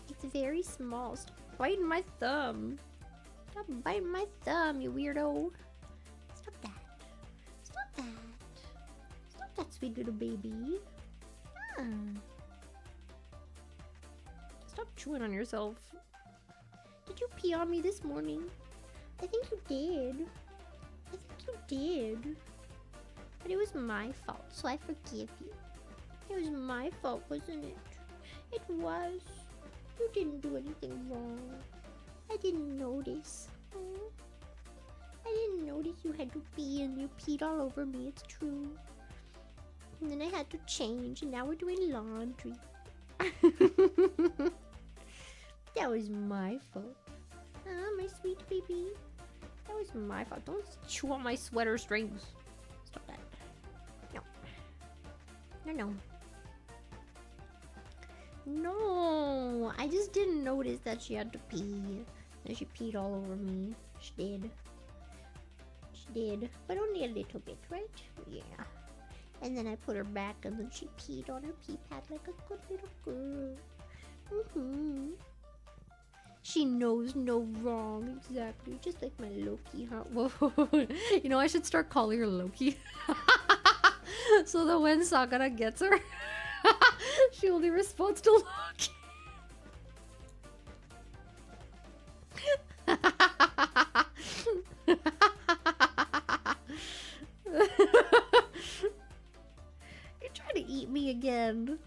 It's very small. Stop biting my thumb. Stop biting my thumb, you weirdo. Stop that. Stop that. Stop that, sweet little baby. Stop chewing on yourself. Did you pee on me this morning? I think you did. I think you did. But it was my fault, so I forgive you. It was my fault, wasn't it? It was. You didn't do anything wrong. I didn't notice. I didn't notice you had to pee and you peed all over me. It's true. And then I had to change and now we're doing laundry. That was my fault. My sweet baby. That was my fault. Don't chew on my sweater strings. Stop that. No. No. No. I just didn't notice that she had to pee. And she peed all over me. She did. She did. But only a little bit, right? Yeah. And then I put her back and then she peed on her pee pad like a good little girl. She knows no wrong, exactly. Just like my Loki, huh? Whoa. You know, I should start calling her Loki. So that when Sakura gets her, she only responds to Loki. You're trying to eat me again.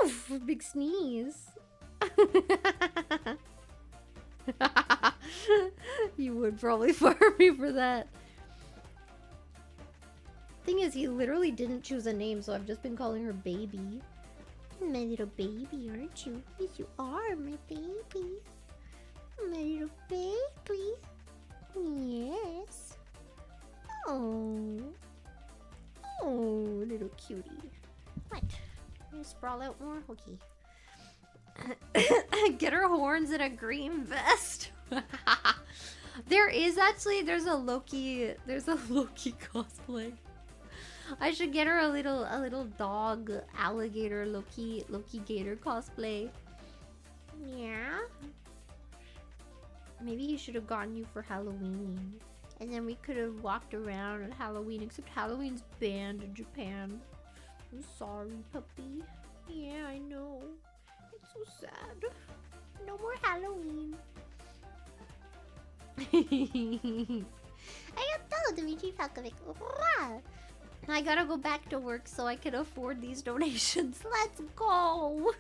Oof! Big sneeze. You would probably fire me for that. Thing is, he literally didn't choose a name, so I've just been calling her baby. My little baby, aren't you? Yes, you are, my baby. My little baby. Yes. Oh. Oh, little cutie. What? You sprawl out more? Okay. Get her horns in a green vest. There's a Loki cosplay. I should get her a little dog alligator Loki gator cosplay. Yeah. Maybe he should have gotten you for Halloween. And then we could have walked around on Halloween, except Halloween's banned in Japan. I'm sorry, puppy. Yeah, I know. It's so sad. No more Halloween. I gotta go back to work so I can afford these donations. Let's go!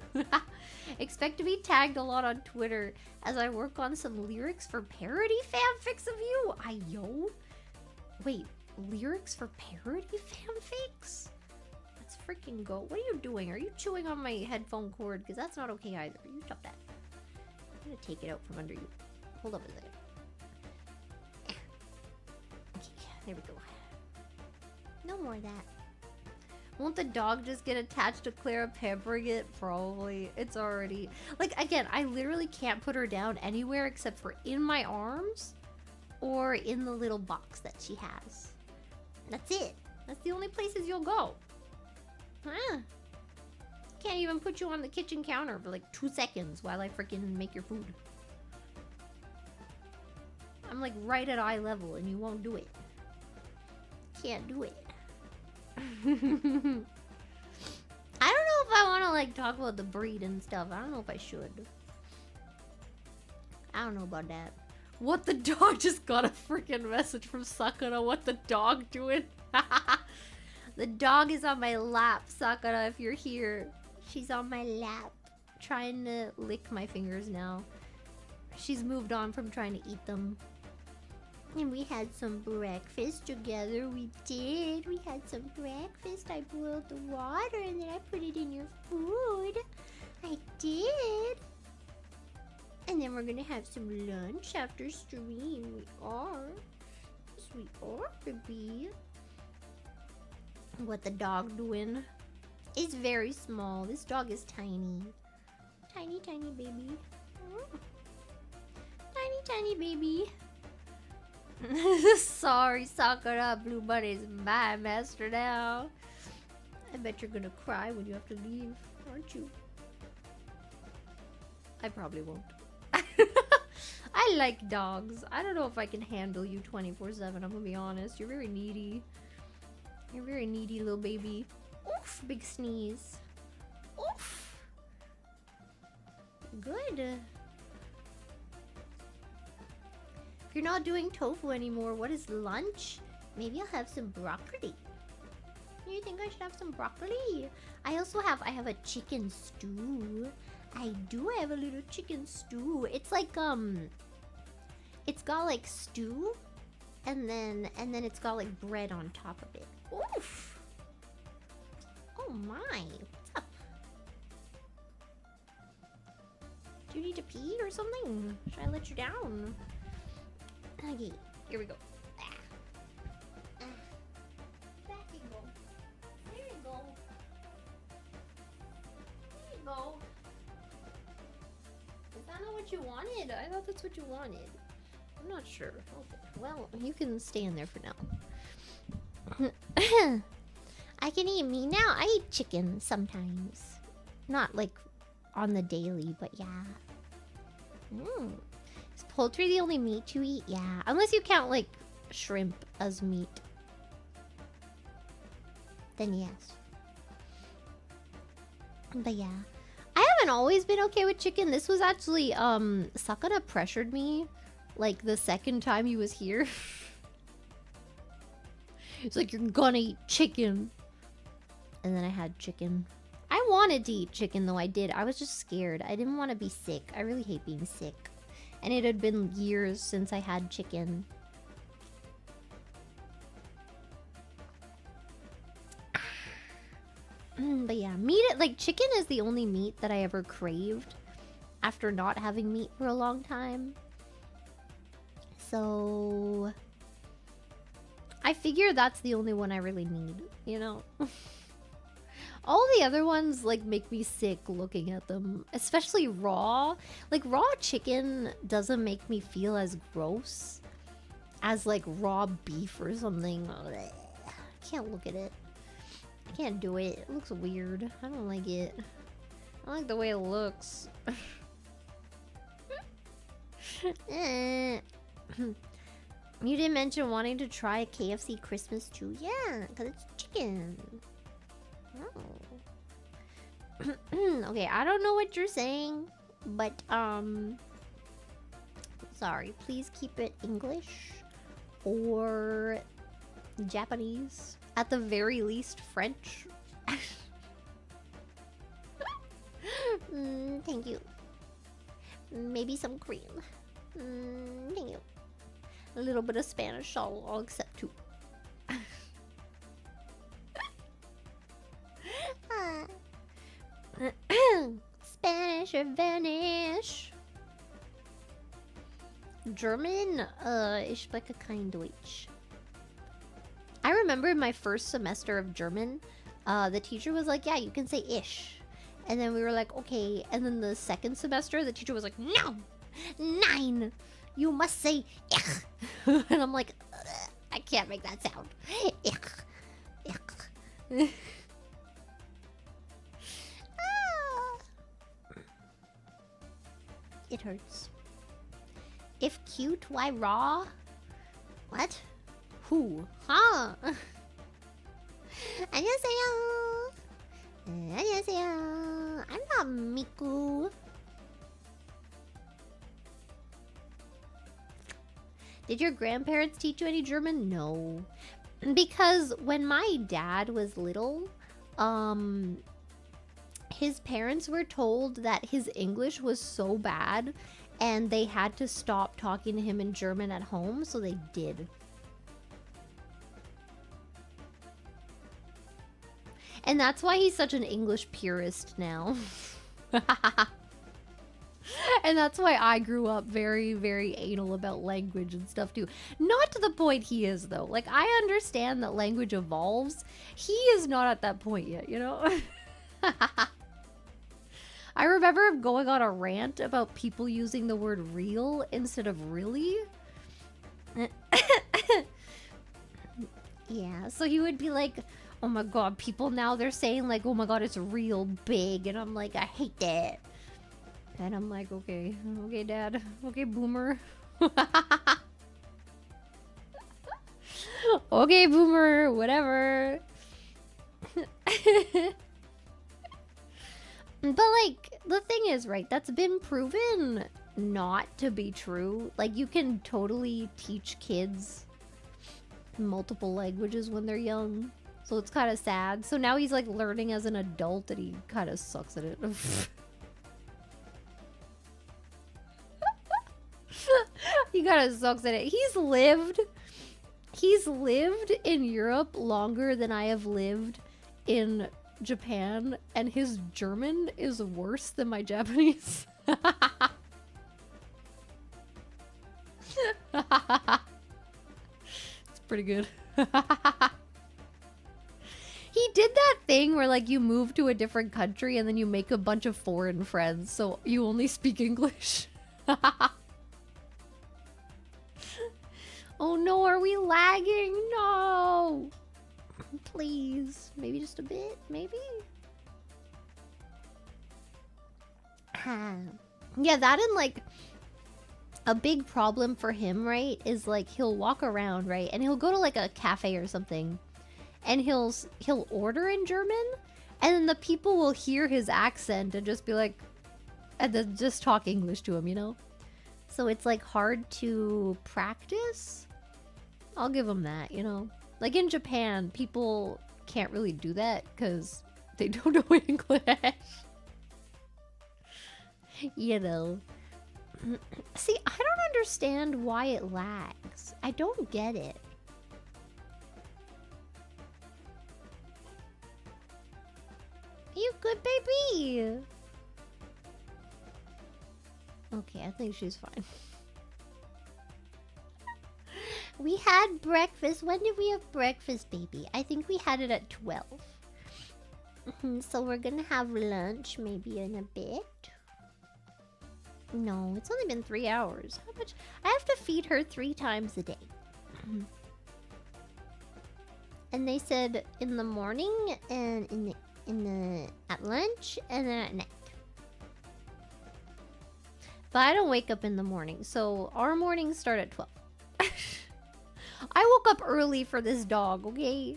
Expect to be tagged a lot on Twitter as I work on some lyrics for parody fanfics of you. Wait, lyrics for parody fanfics? Let's freaking go. What are you doing? Are you chewing on my headphone cord? Because that's not okay either. You stop that. I'm gonna take it out from under you. Hold up a second. Okay, there we go. No more of that. Won't the dog just get attached to Clara pampering it? Probably. It's already... Like, again, I literally can't put her down anywhere except for in my arms or in the little box that she has. That's it. That's the only places you'll go. Huh? Can't even put you on the kitchen counter for like 2 seconds while I freaking make your food. I'm like right at eye level and you won't do it. Can't do it. I don't know if I want to like talk about the breed and stuff. I don't know if I should. I don't know about that. What the dog just got a freaking message from Sakura. What the dog doing? The dog is on my lap, Sakura, if you're here. She's on my lap. Trying to lick my fingers now. She's moved on from trying to eat them. And we had some breakfast together. We did. We had some breakfast. I boiled the water and then I put it in your food. I did. And then we're gonna have some lunch after stream. We are. Yes, we are, baby. What the dog doing? It's very small. This dog is tiny. Tiny, tiny baby. Tiny, tiny baby. Sorry, Sakura. Blue Bunny's my master now. I bet you're gonna cry when you have to leave, aren't you? I probably won't. I like dogs. I don't know if I can handle you 24/7. I'm gonna be honest. You're very needy. You're a very needy little baby. Oof! Big sneeze. Oof! Good. If you're not doing tofu anymore, what is lunch? Maybe I'll have some broccoli. You think I should have some broccoli? I have a chicken stew. I do have a little chicken stew. It's like it's got like stew and then it's got like bread on top of it. Oof. Oh my. What's up? Do you need to pee or something? Should I let you down? Okay, here we go. Back you go. There you go. There you go. Is that not what you wanted? I thought that's what you wanted. I'm not sure. Okay. Well, you can stay in there for now. I can eat meat now. I eat chicken sometimes. Not like on the daily, but yeah. Is poultry the only meat you eat? Yeah. Unless you count like shrimp as meat. Then yes. But yeah. I haven't always been okay with chicken. This was actually, Sakura pressured me, like, the second time he was here. He's like, you're gonna eat chicken. And then I had chicken. I wanted to eat chicken, though I did. I was just scared. I didn't want to be sick. I really hate being sick. And it had been years since I had chicken. But yeah, like chicken is the only meat that I ever craved after not having meat for a long time. So I figure that's the only one I really need, you know? All the other ones like make me sick looking at them, especially raw. Like raw chicken doesn't make me feel as gross as like raw beef or something. I can't look at it. I can't do it. It looks weird. I don't like it. I don't like the way it looks. You didn't mention wanting to try KFC Christmas too. Yeah, because it's chicken. Oh. Okay, I don't know what you're saying, but sorry. Please keep it English or Japanese. At the very least, French. Thank you. Maybe some cream. Thank you. A little bit of Spanish, I'll accept too. Spanish or Vanish. German, ich spreche kein Deutsch. I remember in my first semester of German, the teacher was like, yeah, you can say ish. And then we were like, okay. And then the second semester, the teacher was like, no, nein, you must say ich. And I'm like, I can't make that sound. Ich, ich. It hurts. If cute, why raw? What? Who? Huh? 안녕하세요. 안녕하세요. I'm not Miku. Did your grandparents teach you any German? No. Because when my dad was little, his parents were told that his English was so bad and they had to stop talking to him in German at home, so they did. And that's why he's such an English purist now. And that's why I grew up very, very anal about language and stuff too. Not to the point he is, though. Like, I understand that language evolves. He is not at that point yet, you know? I remember him going on a rant about people using the word real instead of really. Yeah, so he would be like, oh my god, people now they're saying like, oh my god, it's real big. And I'm like, I hate that. And I'm like, okay, okay, dad. Okay, boomer. Okay, boomer, whatever. But like, the thing is, right, that's been proven not to be true. Like, you can totally teach kids multiple languages when they're young. So it's kind of sad. So now he's like learning as an adult and he kind of sucks at it. He kind of sucks at it. He's lived in Europe longer than I have lived in Japan, and his German is worse than my Japanese. It's pretty good. He did that thing where like you move to a different country and then you make a bunch of foreign friends, so you only speak English. Oh no, are we lagging? No! Please. Maybe just a bit? Maybe? Yeah, that and like... A big problem for him, right, is like he'll walk around, right? And he'll go to like a cafe or something. And he'll order in German. And then the people will hear his accent and just be like... And then just talk English to him, you know? So it's like hard to practice. I'll give him that, you know? Like in Japan, people can't really do that because they don't know English. You know? See, I don't understand why it lags. I don't get it. You good, baby? Okay, I think she's fine. We had breakfast. When did we have breakfast, baby? I think we had it at 12. So we're gonna have lunch maybe in a bit. No, it's only been 3 hours. How much? I have to feed her 3 times a day. And they said in the morning and at lunch and then at night. But I don't wake up in the morning, so our mornings start at 12. I woke up early for this dog, okay?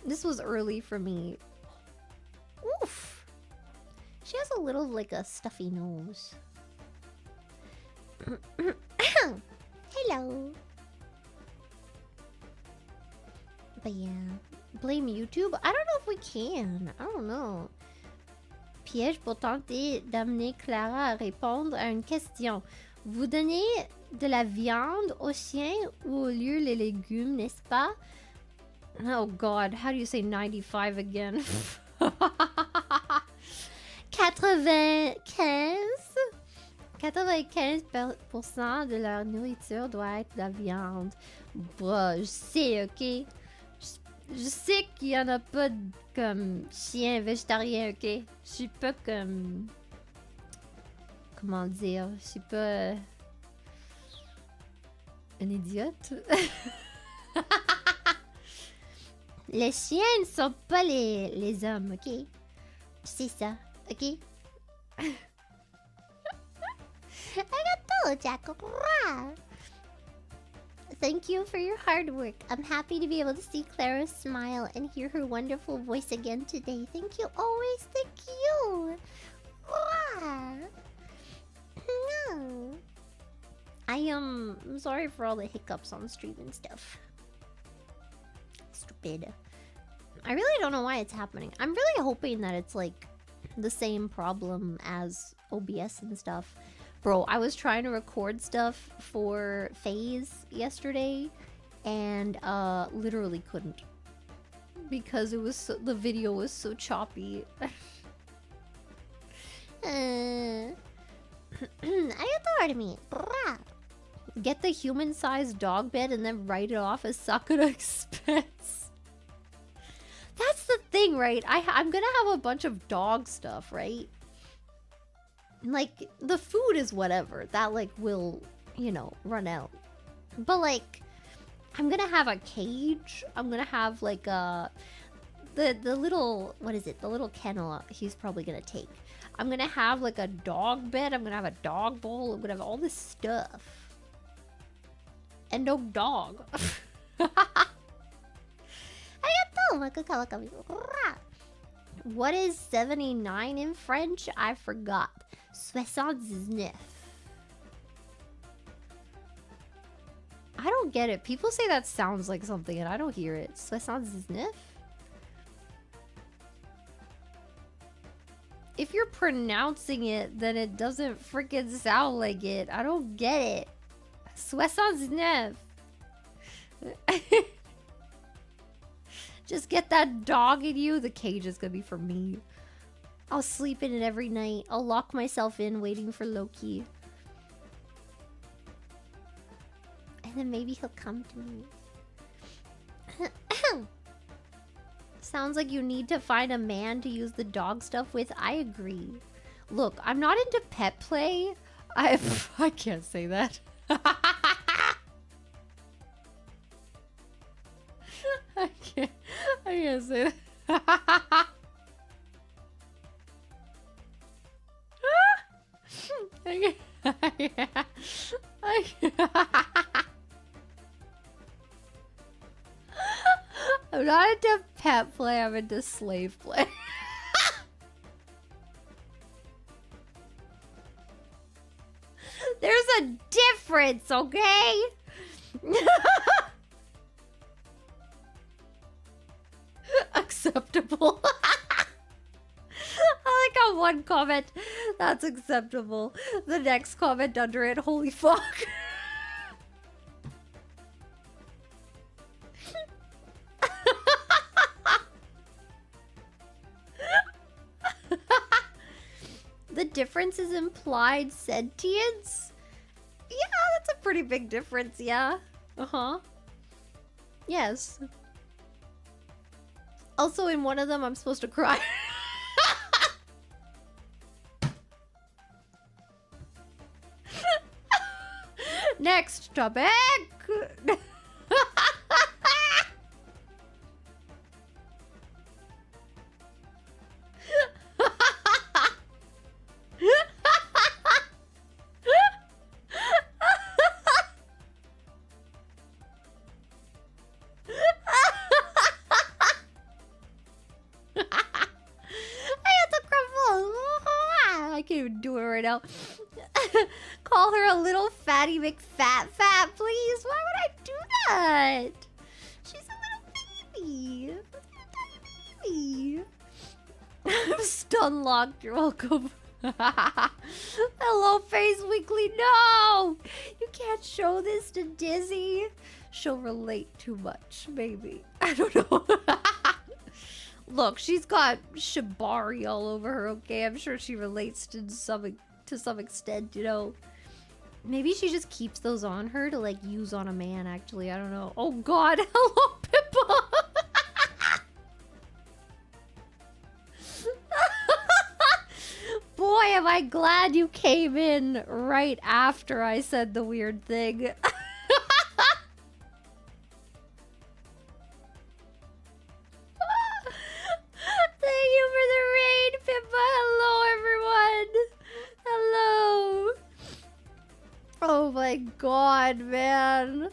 This was early for me. Oof. She has a little, like, a stuffy nose. Hello. But yeah. Blame YouTube? I don't know if we can. I don't know. Piège pour tenter d'amener Clara à répondre à une question. Vous donnez de la viande aux chiens ou au lieu les légumes, n'est-ce pas? Oh god, how do you say 95 again? 95% de leur nourriture doit être de la viande. Bah, je sais, ok? Je sais qu'il y en a pas comme chien végétarien, ok? Je suis pas comme... Comment dire? Je suis pas... un idiote? Les chiens ne sont pas les hommes, ok? C'est ça, ok? Arigato, Jaco. Thank you for your hard work. I'm happy to be able to see Clara smile and hear her wonderful voice again today. Thank you always. Thank you. No. I'm sorry for all the hiccups on stream and stuff. Stupid. I really don't know why it's happening. I'm really hoping that it's like the same problem as OBS and stuff. Bro, I was trying to record stuff for FaZe yesterday and literally couldn't because it was the video was so choppy. Get the human-sized dog bed and then write it off as Sakura expense. That's the thing, right? I'm gonna have a bunch of dog stuff, right? Like, the food is whatever. That, like, will, you know, run out. But, like, I'm gonna have a cage. I'm gonna have, like, the little... What is it? The little kennel he's probably gonna take. I'm gonna have, like, a dog bed. I'm gonna have a dog bowl. I'm gonna have all this stuff. And no dog. What is 79 in French? I forgot. 79. I don't get it. People say that sounds like something and I don't hear it. 79? If you're pronouncing it, then it doesn't freaking sound like it. I don't get it. 79. Just get that dog in you. The cage is gonna be for me. I'll sleep in it every night. I'll lock myself in waiting for Loki. And then maybe he'll come to me. Sounds like you need to find a man to use the dog stuff with. I agree. Look, I'm not into pet play. I can't say that. I can't say that. I'm not into pet play, I'm into slave play. There's a difference, okay? Acceptable. I like how one comment, that's acceptable. The next comment under it, holy fuck. The difference is implied sentience? Yeah, that's a pretty big difference, yeah. Uh-huh. Yes. Also, in one of them, I'm supposed to cry. Next topic! Do it right now. Call her a little fatty McFat please. Why would I do that? She's a little baby. A tiny baby. I'm stun locked. You're welcome. Hello, Face Weekly. No, you can't show this to Dizzy. She'll relate too much, maybe. I don't know. Look, she's got shibari all over her, okay? I'm sure she relates to some extent, you know. Maybe she just keeps those on her to, like, use on a man, actually. I don't know. Oh, God. Hello, Pippa. Boy, am I glad you came in right after I said the weird thing. Oh my god, man.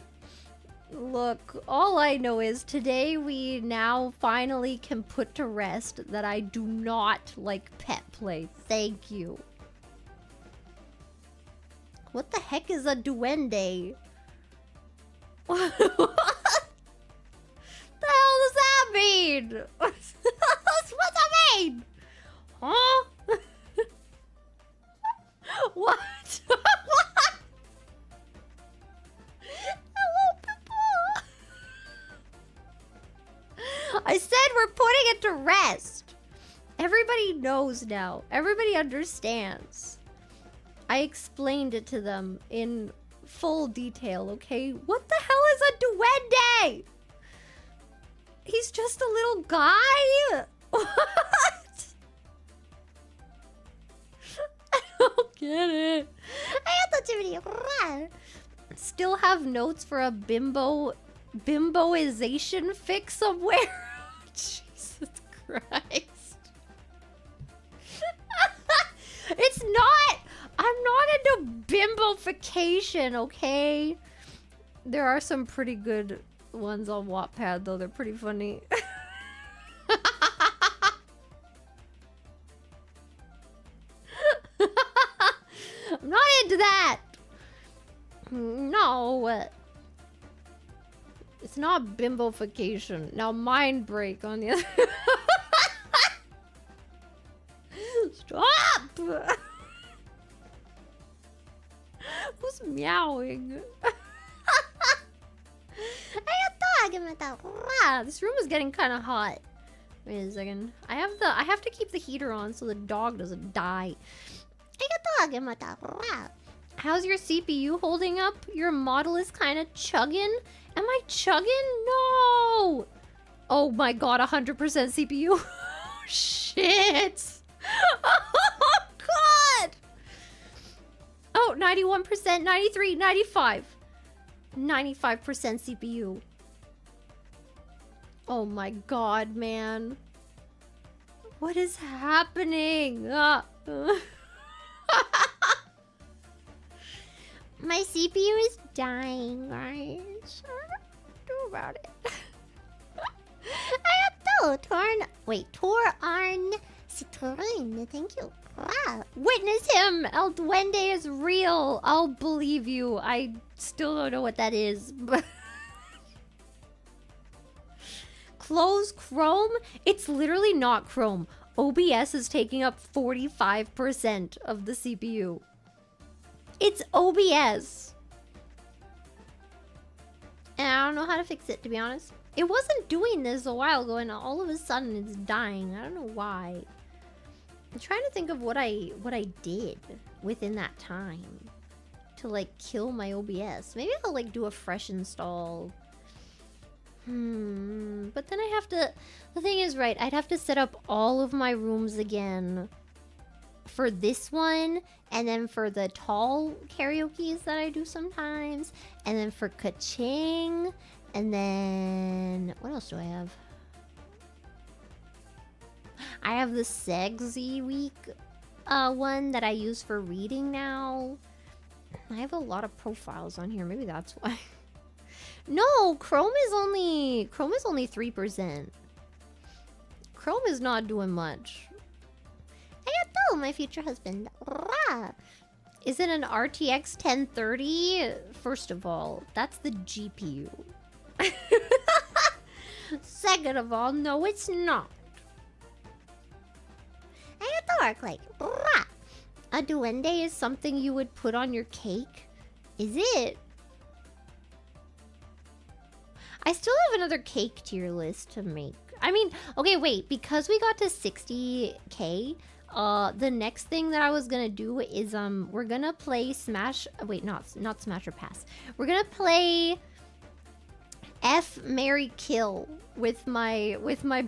Look, all I know is today we now finally can put to rest that I do not like pet play. Thank you. What the heck is a duende? What the hell does that mean? What's that mean? Huh? What? I said we're putting it to rest. Everybody knows now. Everybody understands. I explained it to them in full detail, okay? What the hell is a duende? He's just a little guy? What? I don't get it. I have the video. Still have notes for a bimboization fix somewhere. Jesus Christ. It's not. I'm not into bimbofication, okay? There are some pretty good ones on Wattpad, though. They're pretty funny. I'm not into that. No. It's not bimbofication. Now mind break on the other. Stop Who's meowing? This room is getting kind of hot. Wait a second. I have to keep the heater on so the dog doesn't die. How's your CPU holding up? Your model is kind of chugging. Am I chugging? No. Oh my god, 100% CPU. Shit. Oh god. Oh, 91%, 93, 95. 95% CPU. Oh my god, man. What is happening? My CPU is dying, guys. Do about it. I have to Torn Citroen. Thank you. Witness him! El Duende is real. I'll believe you. I still don't know what that is. Close Chrome? It's literally not Chrome. OBS is taking up 45% of the CPU. It's OBS. And I don't know how to fix it, to be honest. It wasn't doing this a while ago, and all of a sudden it's dying. I don't know why. I'm trying to think of what I did within that time to like kill my OBS. Maybe I'll like do a fresh install. But then I have to. The thing is, right? I'd have to set up all of my rooms again for this one, and then for the tall karaoke's that I do sometimes, and then for Kaching, and then what else do I have? I have the Sexy Week one that I use for reading now. I have a lot of profiles on here. Maybe that's why. No, Chrome is only 3%. Chrome is not doing much. Arigato, my future husband. Is it an RTX 1030? First of all, that's the GPU. Second of all, no, it's not. A duende is something you would put on your cake? Is it? I still have another cake tier list to make. I mean, okay, wait. Because we got to 60k, the next thing that I was gonna do is we're gonna play Smash. Wait, not Smash or Pass. We're gonna play F, Marry, Kill with my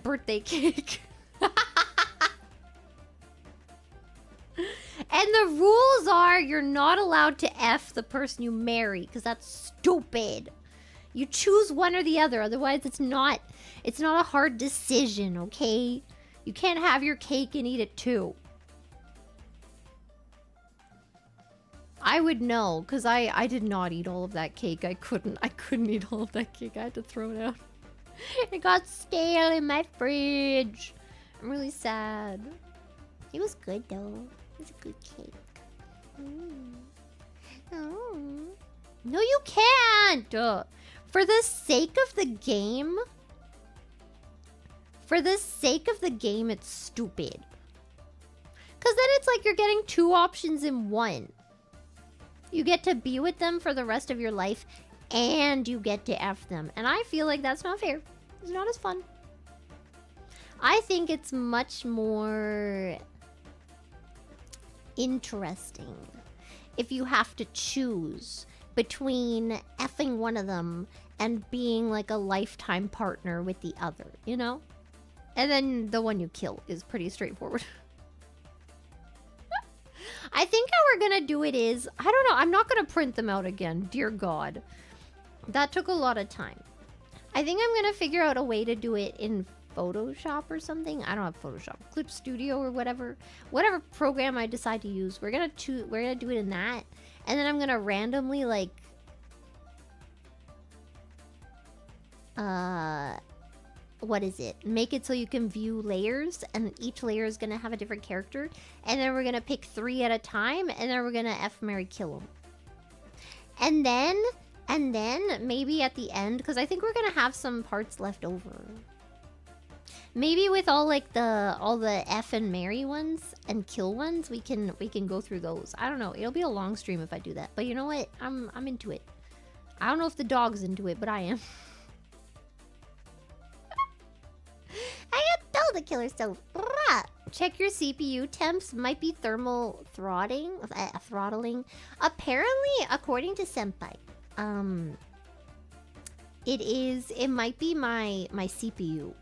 birthday cake. And the rules are you're not allowed to F the person you marry, because that's stupid. You choose one or the other, otherwise it's not a hard decision, okay? You can't have your cake and eat it too. I would know, because I did not eat all of that cake. I couldn't eat all of that cake. I had to throw it out. It got stale in my fridge. I'm really sad. It was good though. It was a good cake. Oh. No, you can't! For the sake of the game... it's stupid. Because then it's like you're getting two options in one. You get to be with them for the rest of your life, and you get to F them. And I feel like that's not fair. It's not as fun. I think it's much more interesting if you have to choose between effing one of them and being like a lifetime partner with the other, you know? And then the one you kill is pretty straightforward. I think how we're gonna do it is, I don't know, I'm not gonna print them out again, dear God. That took a lot of time. I think I'm gonna figure out a way to do it in Photoshop or something. I don't have Photoshop. Clip Studio or whatever program I decide to use. We're gonna do it in that, and then I'm gonna randomly like what is it? Make it so you can view layers, and each layer is gonna have a different character, and then we're gonna pick 3 at a time, and then we're gonna F, marry, kill them. And then maybe at the end, because I think we're gonna have some parts left over. Maybe with all like all the F and Mary ones and kill ones, we can go through those. I don't know. It'll be a long stream if I do that. But you know what? I'm into it. I don't know if the dog's into it, but I am. I got tell the killer stove. Check your CPU temps. Might be thermal throttling. Apparently, according to Senpai, it might be my CPU.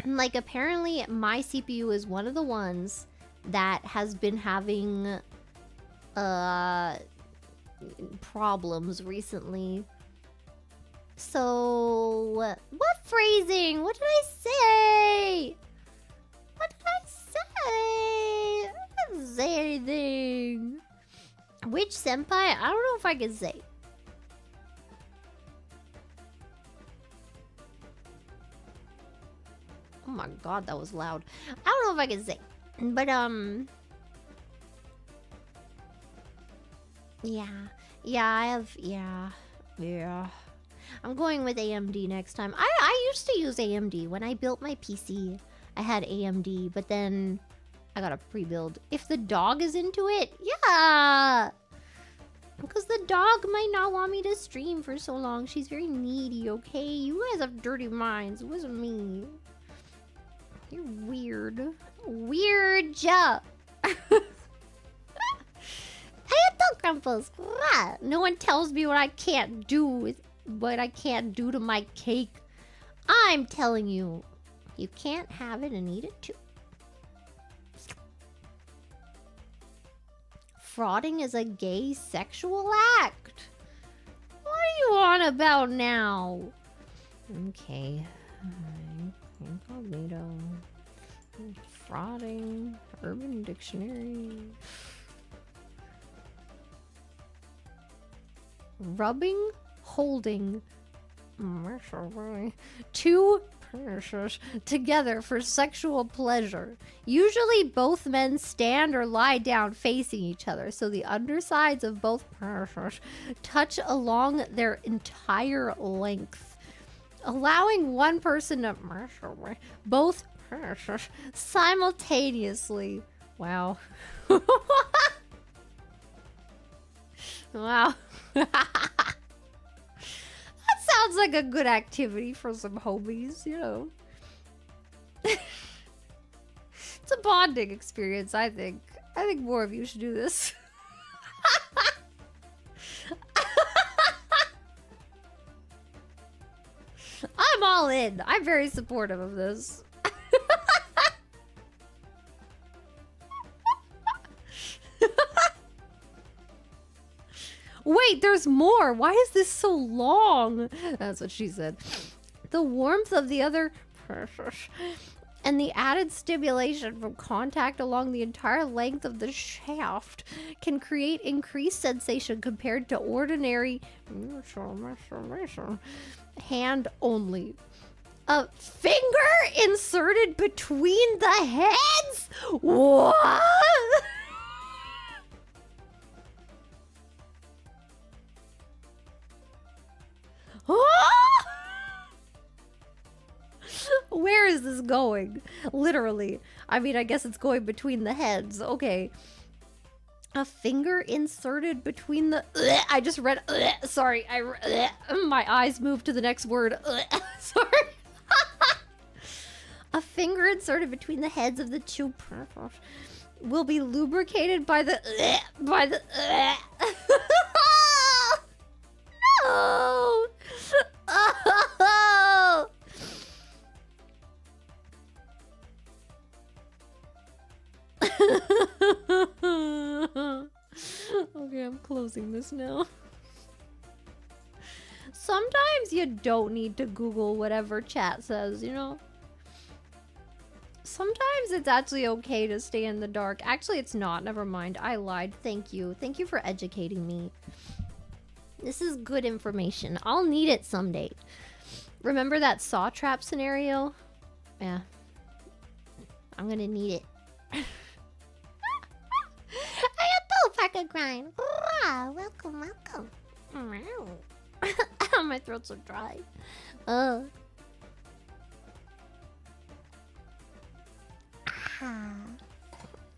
Like, apparently my CPU is one of the ones that has been having problems recently. So what phrasing? What did I say? What did I say? I didn't say anything. Which senpai? I don't know if I can say. Oh my god, that was loud. I don't know if I can say. But yeah. I'm going with AMD next time. I used to use AMD when I built my PC. I had AMD, but then I got a pre-build. If the dog is into it, yeah. Because the dog might not want me to stream for so long. She's very needy, okay? You guys have dirty minds. It wasn't me. You're weird. Weird job. Crumples. No one tells me what I can't do with what I can't do to my cake. I'm telling you, you can't have it and eat it too. Frauding is a gay sexual act. What are you on about now? Okay. Incognito. Frauding. Urban Dictionary. Rubbing, holding two penises together for sexual pleasure. Usually both men stand or lie down facing each other, so the undersides of both penises touch along their entire length, allowing one person to both penises simultaneously. Wow. Wow. That sounds like a good activity for some homies, you know. It's a bonding experience, I think. I think more of you should do this. I'm all in. I'm very supportive of this. Wait, there's more. Why is this so long? That's what she said. The warmth of the other and the added stimulation from contact along the entire length of the shaft can create increased sensation compared to ordinary hand only. A finger inserted between the heads? What? Where is this going? Literally. I mean, I guess it's going between the heads. Okay. A finger inserted between the... I just read... Sorry. My eyes moved to the next word. Sorry. A finger inserted between the heads of the two will be lubricated by the... No! Oh! Okay, I'm closing this now. Sometimes you don't need to Google whatever chat says, you know? Sometimes it's actually okay to stay in the dark. Actually, it's not. Never mind. I lied. Thank you. Thank you for educating me. This is good information. I'll need it someday. Remember that saw trap scenario? Yeah. I'm gonna need it. Ayato, Parker Grind. Welcome, welcome. My throat's so dry.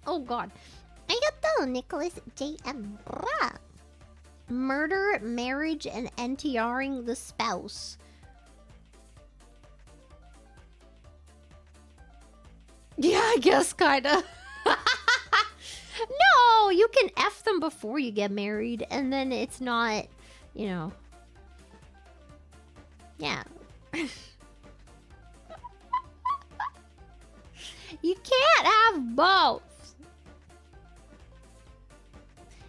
Oh god. Arigato, Nicholas J.M. Murder, marriage, and NTRing the spouse. Yeah, I guess kinda. No, you can F them before you get married, and then it's not, you know. Yeah. You can't have both.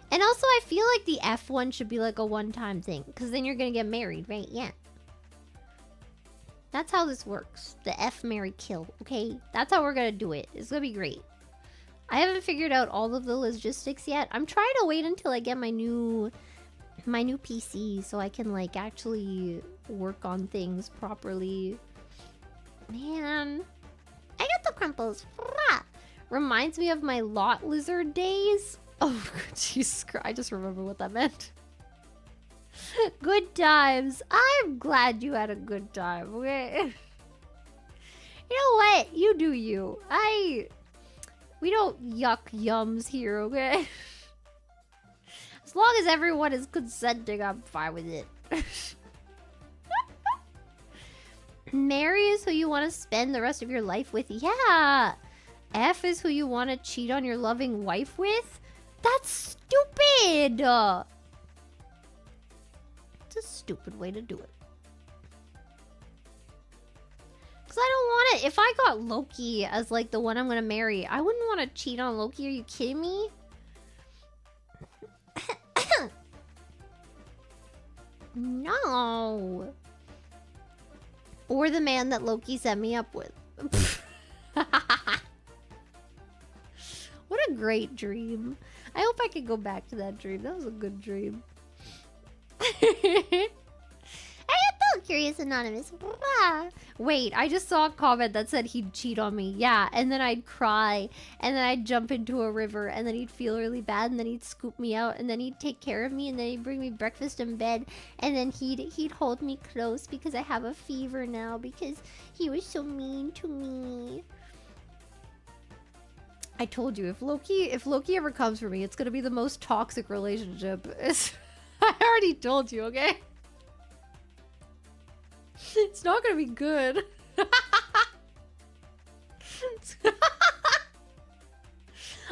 And also, I feel like the F one should be like a one-time thing, because then you're gonna get married, right? Yeah. That's how this works. The F, marry, kill, okay? That's how we're gonna do it. It's gonna be great. I haven't figured out all of the logistics yet. I'm trying to wait until I get my new PC so I can like actually work on things properly. Man, I got the crumples. Reminds me of my lot lizard days. Oh, Jesus Christ! I just remember what that meant. Good times. I'm glad you had a good time. Okay. You know what? You do you. We don't yuck yums here, okay? As long as everyone is consenting, I'm fine with it. Marry is who you want to spend the rest of your life with. Yeah. F is who you want to cheat on your loving wife with. That's stupid. It's a stupid way to do it. Because I don't want it. If I got Loki as like the one I'm going to marry, I wouldn't want to cheat on Loki. Are you kidding me? No. Or the man that Loki set me up with. What a great dream. I hope I can go back to that dream. That was a good dream. I felt curious, Anonymous. Wait, I just saw a comment that said he'd cheat on me. Yeah, and then I'd cry, and then I'd jump into a river, and then he'd feel really bad, and then he'd scoop me out, and then he'd take care of me, and then he'd bring me breakfast in bed, and then he'd hold me close because I have a fever now because he was so mean to me. I told you, if Loki ever comes for me, it's gonna be the most toxic relationship. I already told you, okay? It's not gonna be good.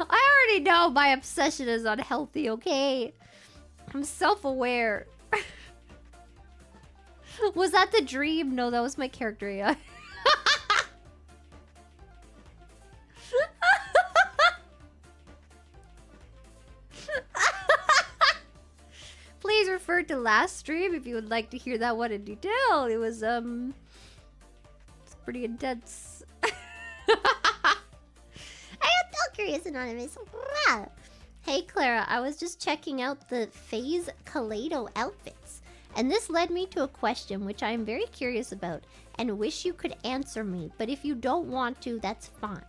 I already know my obsession is unhealthy, okay? I'm self-aware. Was that the dream? No, that was my character, yeah. Please refer to last stream if you would like to hear that one in detail. It was, it's pretty intense. I am still curious, Anonymous. Hey, Clara, I was just checking out the Phase Kaleido outfits, and this led me to a question which I am very curious about and wish you could answer me, but if you don't want to, that's fine.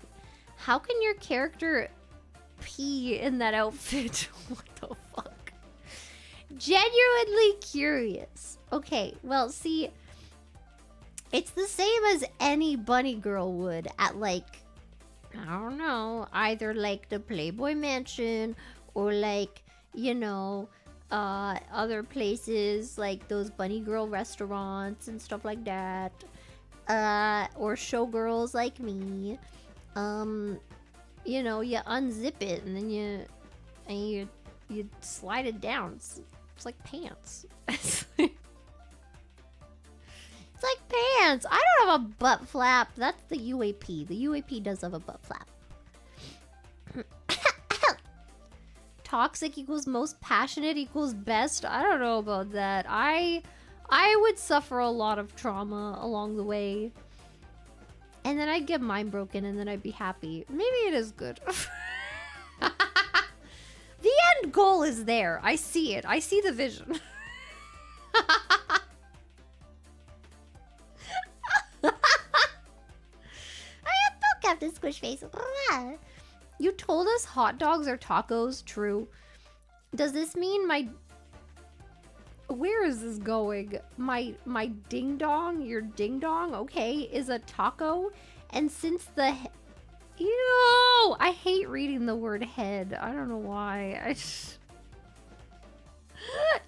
How can your character pee in that outfit? What the fuck? Genuinely curious. Okay, well, see, it's the same as any bunny girl would at, like, I don't know, either like the Playboy Mansion or like, you know, other places like those bunny girl restaurants and stuff like that, or showgirls like me. You know, you unzip it and then you slide it down. It's like pants. It's like pants. I don't have a butt flap. That's the UAP. The UAP does have a butt flap. Toxic equals most passionate equals best. I don't know about that. I would suffer a lot of trauma along the way. And then I'd get mind broken and then I'd be happy. Maybe it is good. The end goal is there. I see it. I see the vision. I have Captain Squishface. You told us hot dogs are tacos. True. Does this mean my... Where is this going? My ding dong, your ding dong, okay, is a taco. And since the Ew! I hate reading the word head. I don't know why.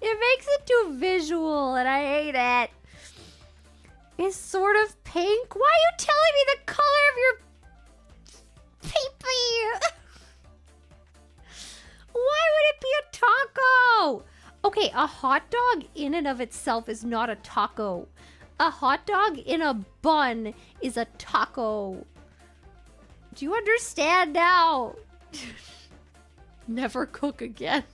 It makes it too visual, and I hate it. It's sort of pink. Why are you telling me the color of your pee-pee? Why would it be a taco? Okay, a hot dog in and of itself is not a taco. A hot dog in a bun is a taco. Do you understand now? Never cook again.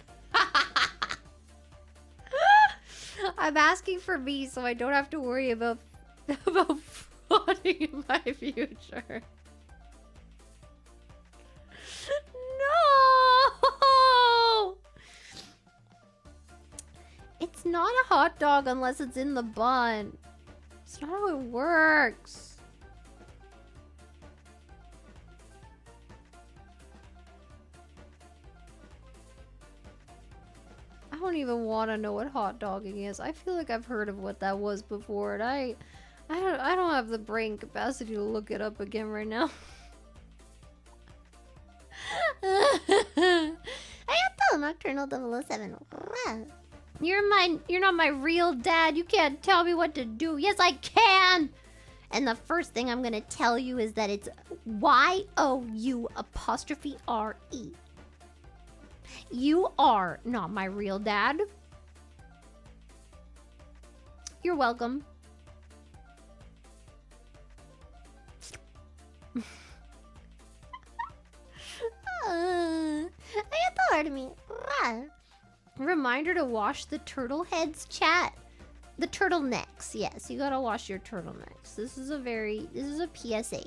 I'm asking for me so I don't have to worry about frauding in my future. No! It's not a hot dog unless it's in the bun. It's not how it works. I don't even want to know what hot dogging is. I feel like I've heard of what that was before, and I don't have the brain capacity to look it up again right now. Ayato Nocturnal 007. You're not my real dad. You can't tell me what to do. Yes, I can. And the first thing I'm gonna tell you is that it's YOU''RE. You are not my real dad. You're welcome. Reminder to wash the turtle heads, chat. The turtlenecks. Yes, you gotta wash your turtlenecks. This is a PSA.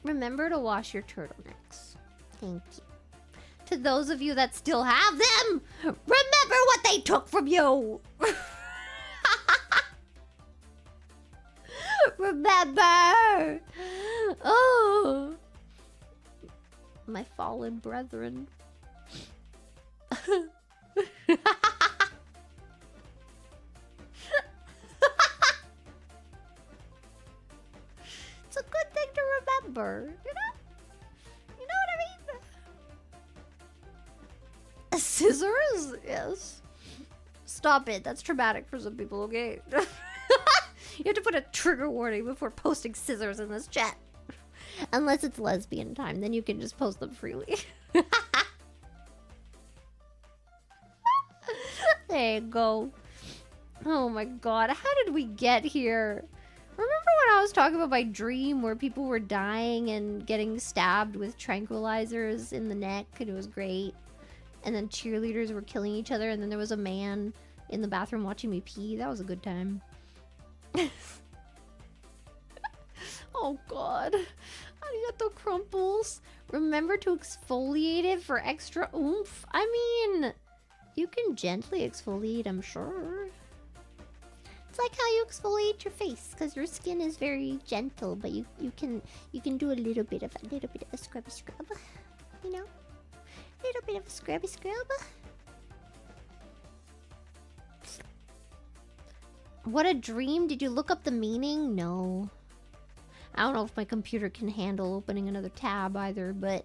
Remember to wash your turtlenecks. Thank you. To those of you that still have them, remember what they took from you. Remember. Oh. My fallen brethren. It's a good thing to remember, you know? You know what I mean? Scissors? Yes. Stop it. That's traumatic for some people, okay? You have to put a trigger warning before posting scissors in this chat. Unless it's lesbian time, then you can just post them freely. There you go. Oh my god, how did we get here? Remember when I was talking about my dream where people were dying and getting stabbed with tranquilizers in the neck, and it was great? And then cheerleaders were killing each other, and then there was a man in the bathroom watching me pee. That was a good time. Oh god. Arigato crumples. Remember to exfoliate it for extra oomph. I mean, you can gently exfoliate, I'm sure. It's like how you exfoliate your face, because your skin is very gentle, but you can do a little bit of a scrubby scrub. You know? A little bit of a scrubby scrub. What a dream. Did you look up the meaning? No. I don't know if my computer can handle opening another tab either, but...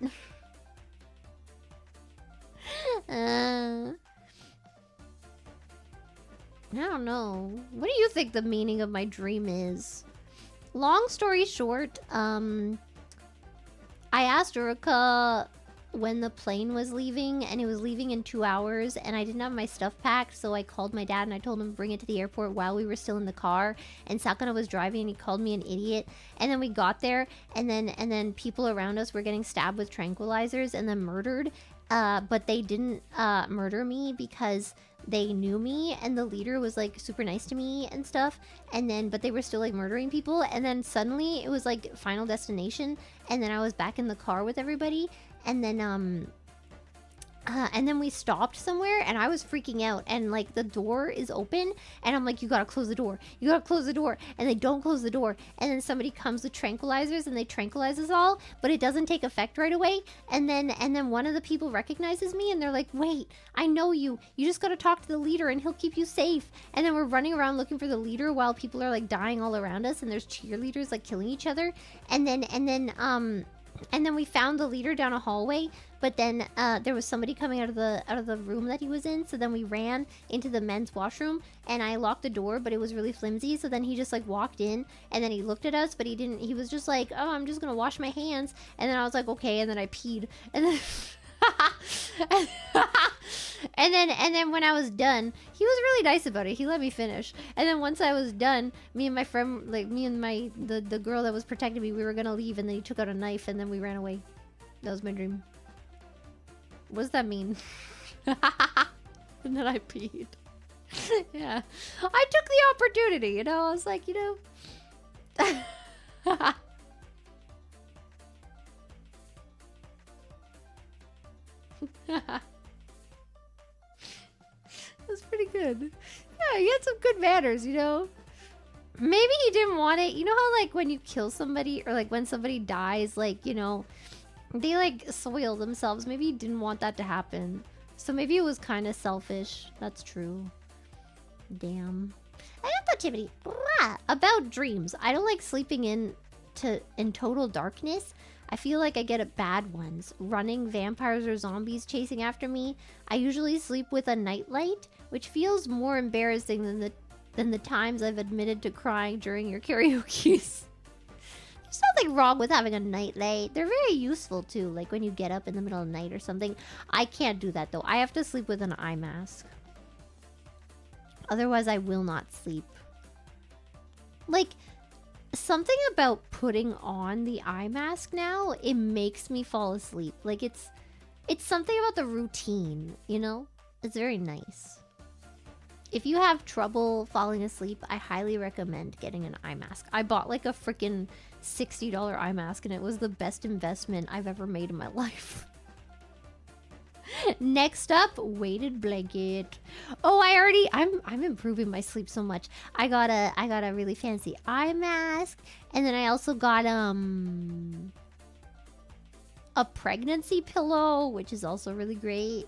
I don't know. What do you think the meaning of my dream is? Long story short, I asked Urika when the plane was leaving, and it was leaving in 2 hours, and I didn't have my stuff packed, so I called my dad and I told him to bring it to the airport while we were still in the car, and Sakana was driving and he called me an idiot. And then we got there, and then people around us were getting stabbed with tranquilizers and then murdered, but they didn't murder me because they knew me, and the leader was like super nice to me and stuff, and then but they were still like murdering people, and then suddenly it was like Final Destination, and then I was back in the car with everybody, and then we stopped somewhere, and I was freaking out, and like the door is open, and I'm like, you gotta close the door, and they don't close the door, and then somebody comes with tranquilizers and they tranquilize us all, but it doesn't take effect right away, and then one of the people recognizes me, and they're like, wait, I know you just gotta talk to the leader and he'll keep you safe. And then we're running around looking for the leader while people are like dying all around us, and there's cheerleaders like killing each other, and then And then we found the leader down a hallway, but then there was somebody coming out of the room that he was in. So then we ran into the men's washroom, and I locked the door, but it was really flimsy. So then he just like walked in, and then he looked at us, but he didn't. He was just like, "Oh, I'm just gonna wash my hands." And then I was like, "Okay." And then I peed, and then and then when I was done, he was really nice about it. He let me finish. And then once I was done, me and my friend, like me and the girl that was protecting me, we were gonna leave, and then he took out a knife, and then we ran away. That was my dream. What does that mean? And then I peed. Yeah, I took the opportunity. You know, I was like, you know. That's pretty good. Yeah, he had some good manners, you know. Maybe he didn't want it. You know how like when you kill somebody or like when somebody dies, like, you know, they like soil themselves. Maybe he didn't want that to happen. So maybe it was kind of selfish. That's true. Damn. I got the activity. About dreams. I don't like sleeping in total darkness. I feel like I get at bad ones. Running, vampires or zombies chasing after me. I usually sleep with a nightlight, which feels more embarrassing than the times I've admitted to crying during your karaoke's. There's nothing wrong with having a nightlight. They're very useful too, like when you get up in the middle of the night or something. I can't do that though. I have to sleep with an eye mask. Otherwise, I will not sleep. Like, something about putting on the eye mask now, it makes me fall asleep. Like, it's something about the routine, you know? It's very nice. If you have trouble falling asleep, I highly recommend getting an eye mask. I bought like a freaking $60 eye mask, and it was the best investment I've ever made in my life. Next up, weighted blanket. Oh, I'm improving my sleep so much. I got a really fancy eye mask, and then I also got a pregnancy pillow, which is also really great.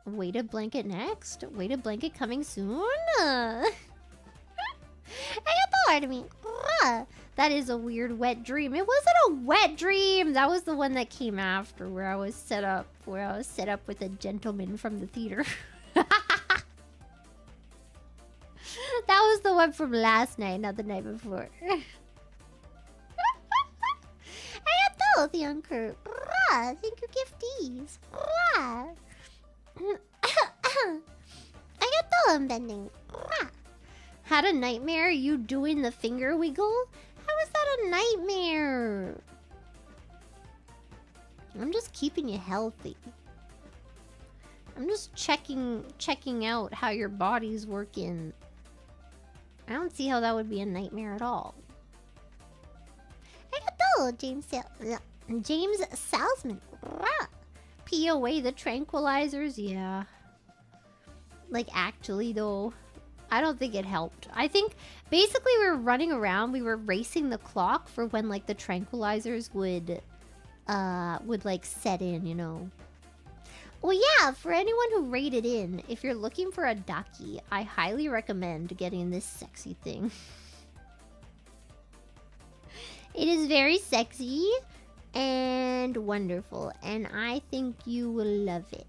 Weighted blanket next. Weighted blanket coming soon. I got the heart of me. That is a weird wet dream. It wasn't a wet dream. That was the one that came after, where I was set up with a gentleman from the theater. That was the one from last night, not the night before. I got those, the uncle. Thank you, gifties. I got the unbending. Had a nightmare, you doing the finger wiggle? How is that a nightmare? I'm just keeping you healthy. I'm just checking out how your body's working. I don't see how that would be a nightmare at all. I got the James Salzman. Pee away the tranquilizers, yeah. Like, actually, though, I don't think it helped. I think, basically, we were running around. We were racing the clock for when, like, the tranquilizers would like, set in, you know. Well, yeah, for anyone who rated in, if you're looking for a ducky, I highly recommend getting this sexy thing. It is very sexy and wonderful, and I think you will love it.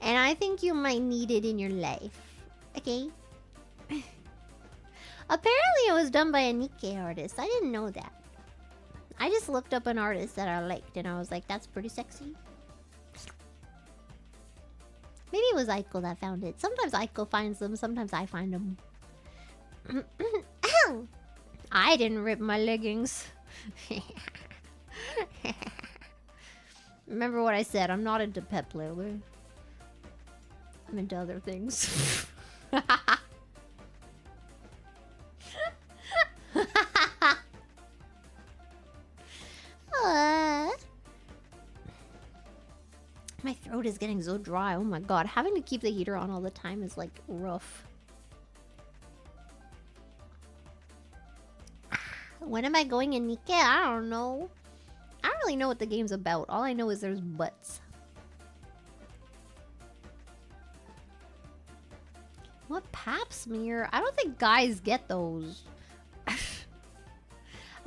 And I think you might need it in your life. Okay? Apparently it was done by a Nikkei artist. I didn't know that. I just looked up an artist that I liked, and I was like, that's pretty sexy. Maybe it was Aiko that found it. Sometimes Aiko finds them, sometimes I find them. I didn't rip my leggings. Remember what I said, I'm not into pet play. I'm into other things. My throat is getting so dry. Oh my god. Having to keep the heater on all the time is like rough. When am I going in Nikkei? I don't know. I don't really know what the game's about. All I know is there's butts. What pap smear? I don't think guys get those.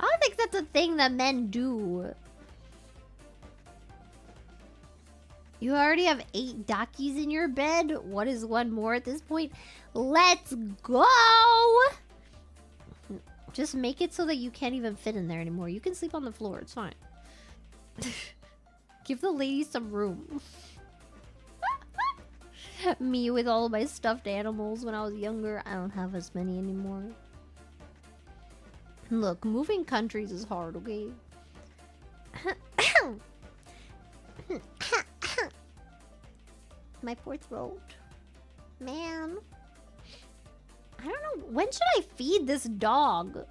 I don't think that's a thing that men do. You already have 8 Dakis in your bed. What is one more at this point? Let's go! Just make it so that you can't even fit in there anymore. You can sleep on the floor. It's fine. Give the ladies some room. Me with all my stuffed animals when I was younger. I don't have as many anymore. Look, moving countries is hard, okay? My poor throat. Man. I don't know. When should I feed this dog?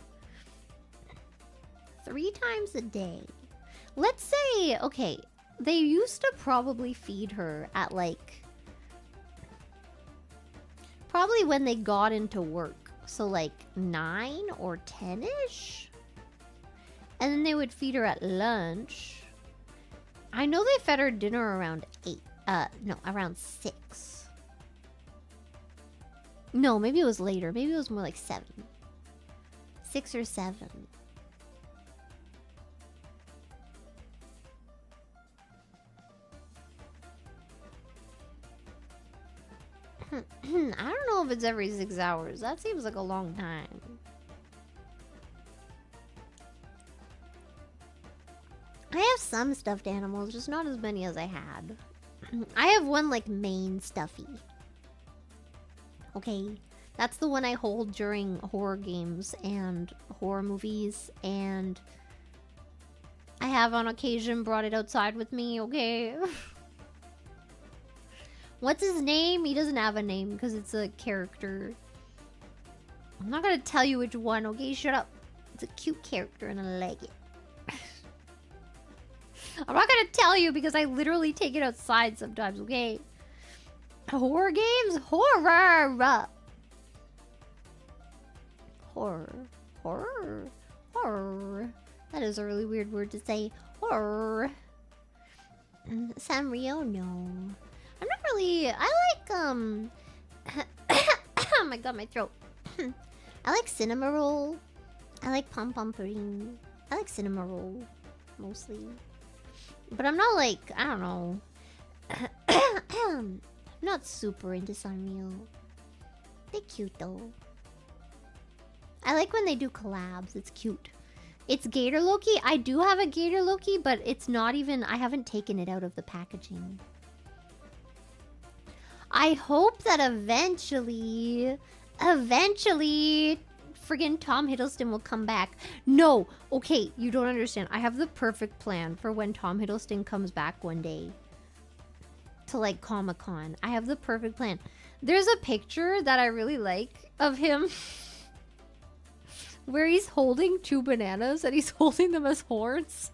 3 times a day. Let's say, okay, they used to probably feed her at like... Probably when they got into work. So like 9 or 10-ish? And then they would feed her at lunch. I know they fed her dinner around 8. No, around 6. No, maybe it was later. Maybe it was more like 7. 6 or 7. I don't know if it's every 6 hours. That seems like a long time. I have some stuffed animals, just not as many as I had. I have one like main stuffy. Okay, that's the one I hold during horror games and horror movies, and I have on occasion brought it outside with me, okay? What's his name? He doesn't have a name because it's a character. I'm not gonna tell you which one, okay? Shut up. It's a cute character and I like it. I'm not gonna tell you because I literally take it outside sometimes, okay? Horror games? Horror! Horror. Horror. Horror. That is a really weird word to say. Horror. Sanrio? No. I'm not really... I like, oh my god, my throat. I like cinema roll. I like pom-pom pudding. I like cinema roll. Mostly. But I'm not like... I don't know. I'm not super into Sanrio. They're cute though. I like when they do collabs. It's cute. It's Gator Loki. I do have a Gator Loki, but it's not even... I haven't taken it out of the packaging. I hope that eventually, friggin' Tom Hiddleston will come back. No, okay, you don't understand. I have the perfect plan for when Tom Hiddleston comes back one day to like Comic-Con. I have the perfect plan. There's a picture that I really like of him where he's holding 2 bananas and he's holding them as horns.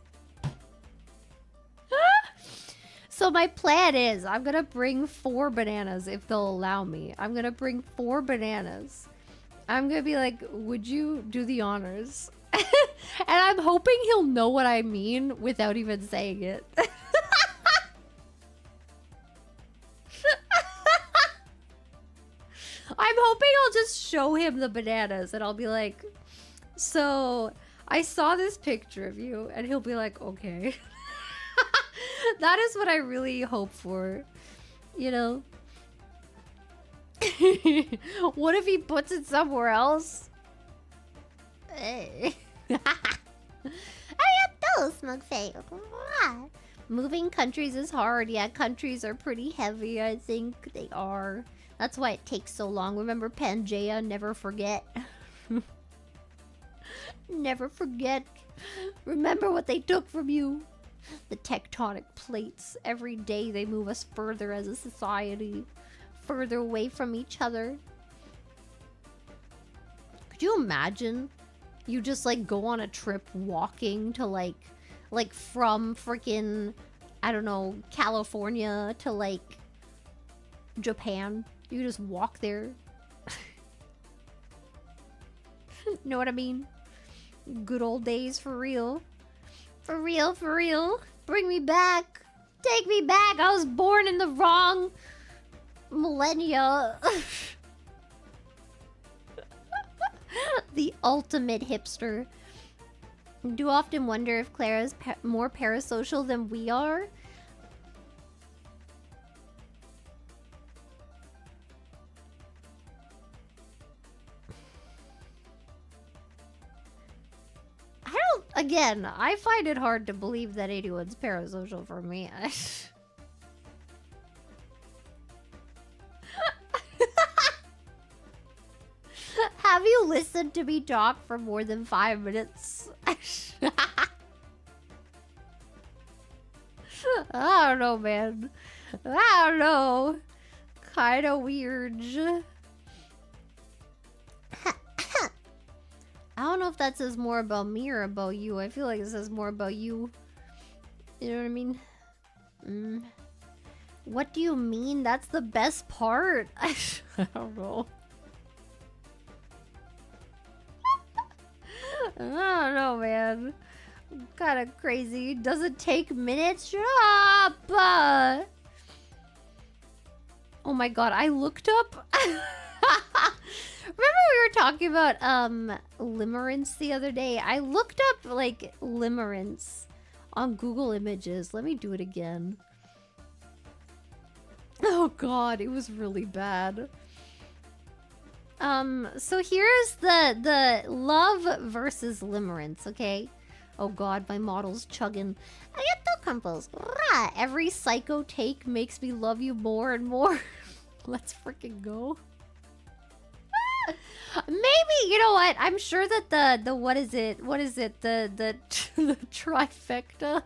So my plan is I'm gonna bring 4 bananas if they'll allow me. I'm gonna bring 4 bananas. I'm gonna be like, would you do the honors? And I'm hoping he'll know what I mean without even saying it. I'm hoping I'll just show him the bananas and I'll be like, so I saw this picture of you, and he'll be like, okay. That is what I really hope for, you know? What if he puts it somewhere else? Hey. Arigato, Smugface. Moving countries is hard. Yeah, countries are pretty heavy, I think. They are. That's why it takes so long. Remember Pangea? Never forget. Never forget. Remember what they took from you. The tectonic plates. Every day they move us further as a society. Further away from each other. Could you imagine? You just like go on a trip walking to like from freaking, I don't know, California to like Japan. You just walk there. Know what I mean? Good old days for real. For real, for real. Bring me back. Take me back. I was born in the wrong millennia. The ultimate hipster. Do often wonder if Clara's more parasocial than we are. Again, I find it hard to believe that anyone's parasocial for me. Have you listened to me talk for more than 5 minutes? I don't know, man. I don't know. Kinda weird. I don't know if that says more about me or about you. I feel like it says more about you. You know what I mean? What do you mean? That's the best part. I don't know. I don't know, man. Kind of crazy. Does it take minutes? Shut up! Oh my god, I looked up... Remember we were talking about limerence the other day? I looked up like limerence on Google Images. Let me do it again. Oh god, it was really bad. So here's the love versus limerence, okay? Oh god, my model's chugging. Arigato compos. Every psycho take makes me love you more and more. Let's freaking go. Maybe, you know what? I'm sure that the what is it? What is it? The the trifecta.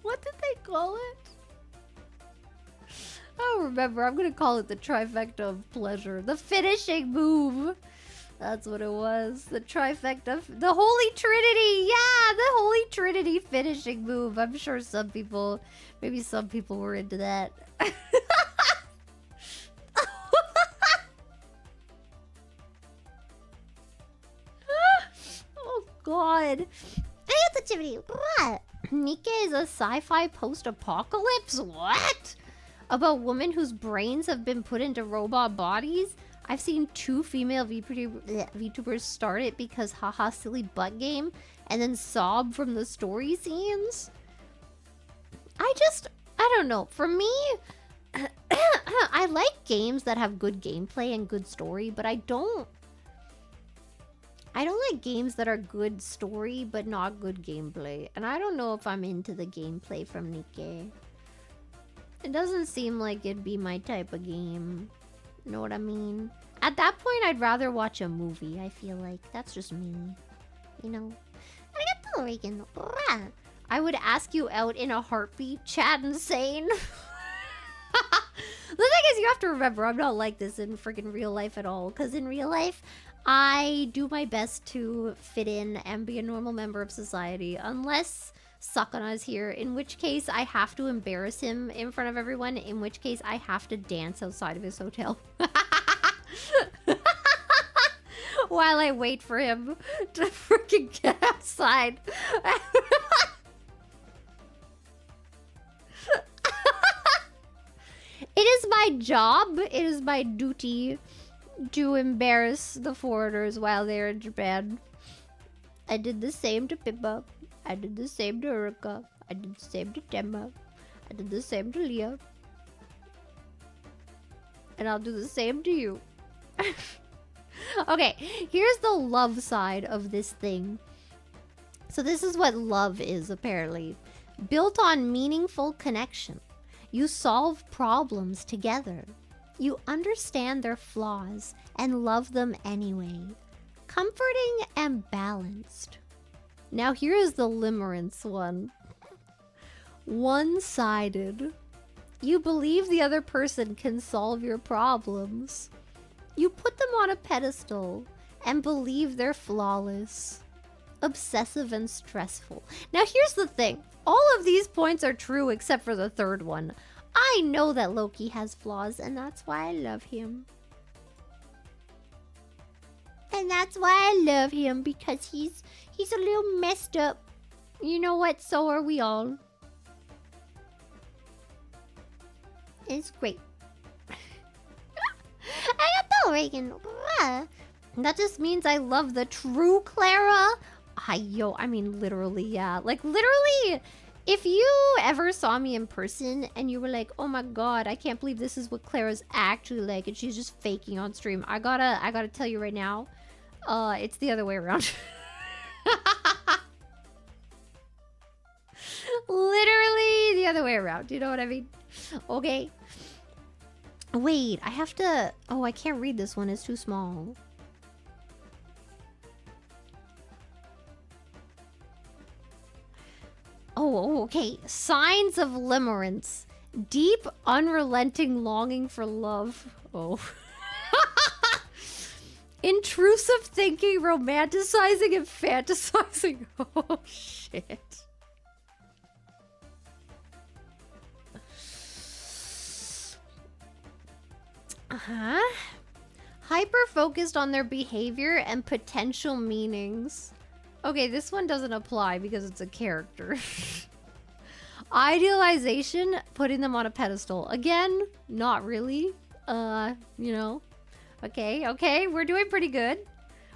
What did they call it? I don't remember. I'm gonna call it the trifecta of pleasure. The finishing move. That's what it was. The trifecta. The Holy Trinity. Yeah, the Holy Trinity finishing move. I'm sure some people, maybe some people were into that. Oh god. Nikke is a sci-fi post-apocalypse? What? About women whose brains have been put into robot bodies? I've seen 2 female VTubers start it because haha silly butt game and then sob from the story scenes. I don't know. For me, I like games that have good gameplay and good story, but I don't like games that are good story but not good gameplay. And I don't know if I'm into the gameplay from Nikke. It doesn't seem like it'd be my type of game. You know what I mean? At that point, I'd rather watch a movie, I feel like. That's just me. You know? I would ask you out in a heartbeat. Chat insane. The thing is, you have to remember, I'm not like this in freaking real life at all. Because in real life, I do my best to fit in and be a normal member of society. Unless Sakana is here, in which case I have to embarrass him in front of everyone. In which case I have to dance outside of his hotel. While I wait for him to freaking get outside. It is my job, it is my duty to embarrass the foreigners while they're in Japan. I did the same to Pippa. I did the same to Urika. I did the same to Temma. I did the same to Leah. And I'll do the same to you. Okay, here's the love side of this thing. So this is what love is, apparently. Built on meaningful connection. You solve problems together. You understand their flaws and love them anyway. Comforting and balanced. Now here is the limerence one. One-sided. You believe the other person can solve your problems. You put them on a pedestal and believe they're flawless. Obsessive and stressful. Now here's the thing. All of these points are true except for the third one. I know that Loki has flaws and that's why I love him. And that's why I love him, because he's a little messed up. You know what? So are we all. It's great. I got the Reagan. That just means I love the true Clara. I mean, literally, yeah. Like, literally, if you ever saw me in person and you were like, oh my god, I can't believe this is what Clara's actually like and she's just faking on stream. I gotta tell you right now, it's the other way around. Literally the other way around. You know what I mean? Okay. Wait, I have to... Oh, I can't read this one. It's too small. Oh, okay. Signs of limerence. Deep, unrelenting longing for love. Oh. Intrusive thinking, romanticizing, and fantasizing. Oh, shit. Uh-huh. Hyper-focused on their behavior and potential meanings. Okay, this one doesn't apply because it's a character. Idealization, putting them on a pedestal. Again, not really. You know. Okay, we're doing pretty good.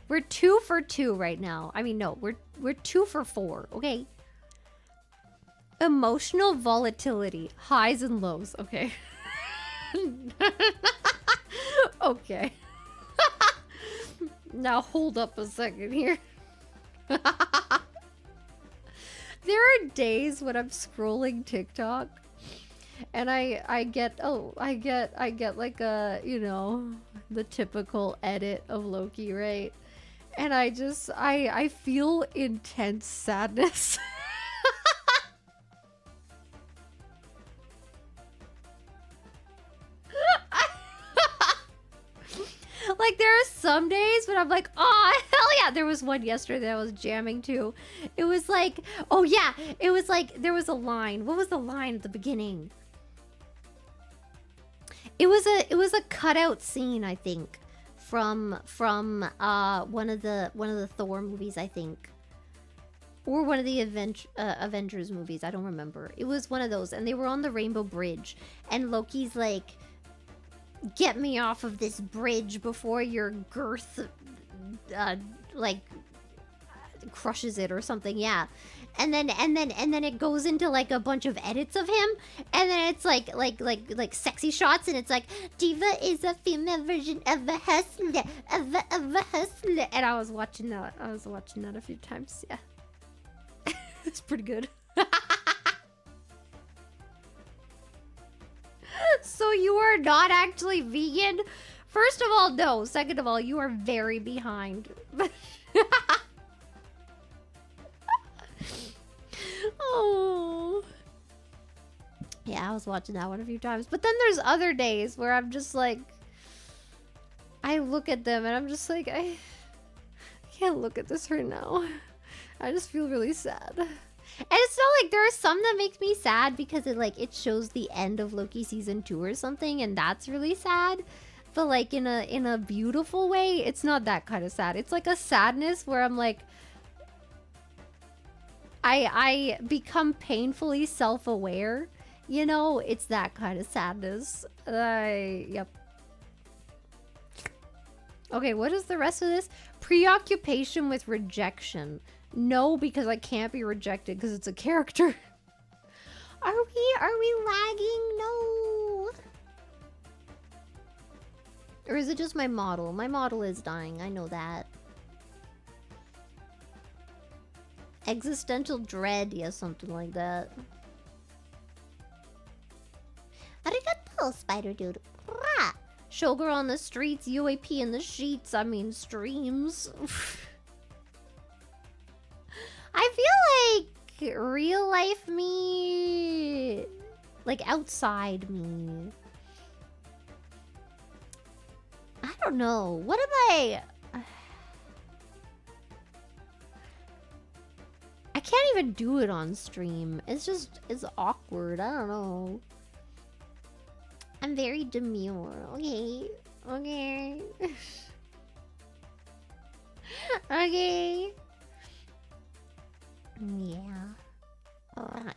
We're 2 for 2 right now. I mean, no, we're 2 for 4, okay? Emotional volatility, highs and lows, okay. Okay. Now hold up a second here. There are days when I'm scrolling TikTok and I get like a, you know, the typical edit of Loki, right? And I feel intense sadness. Like, there are some days when I'm like, oh, hell yeah. There was one yesterday that I was jamming to. It was like, oh yeah. It was like, there was a line. What was the line at the beginning? It was a cutout scene, I think, from one of the Thor movies, I think. Or one of the Avengers movies. I don't remember. It was one of those. And they were on the Rainbow Bridge. And Loki's like, get me off of this bridge before your girth like crushes it or something. Yeah. And then it goes into like a bunch of edits of him, and then it's like sexy shots, and it's like, Diva is a female version of a hustler, of a hustler. And I was watching that a few times. Yeah. It's pretty good. So you are not actually vegan? First of all, no. Second of all, you are very behind. Oh. Yeah, I was watching that one a few times. But then there's other days where I'm just like, I look at them and I'm just like, I can't look at this right now. I just feel really sad. And it's not like, there are some that makes me sad because it shows the end of Loki season 2 or something, and that's really sad. But like in a beautiful way, it's not that kind of sad. It's like a sadness where I'm like, I become painfully self-aware. You know, it's that kind of sadness. Yep. Okay, what is the rest of this? Preoccupation with rejection. No, because I can't be rejected because it's a character. Are we lagging? No. Or is it just my model? My model is dying. I know that. Existential dread. Yeah, something like that. Arigato, Spider Dude. Rah! Showgirl on the streets, UAP in the sheets. I mean, streams. I feel like real life me, like outside me. I don't know. What am I can't even do it on stream. It's awkward. I don't know. I'm very demure. Okay. Okay. Okay. Yeah.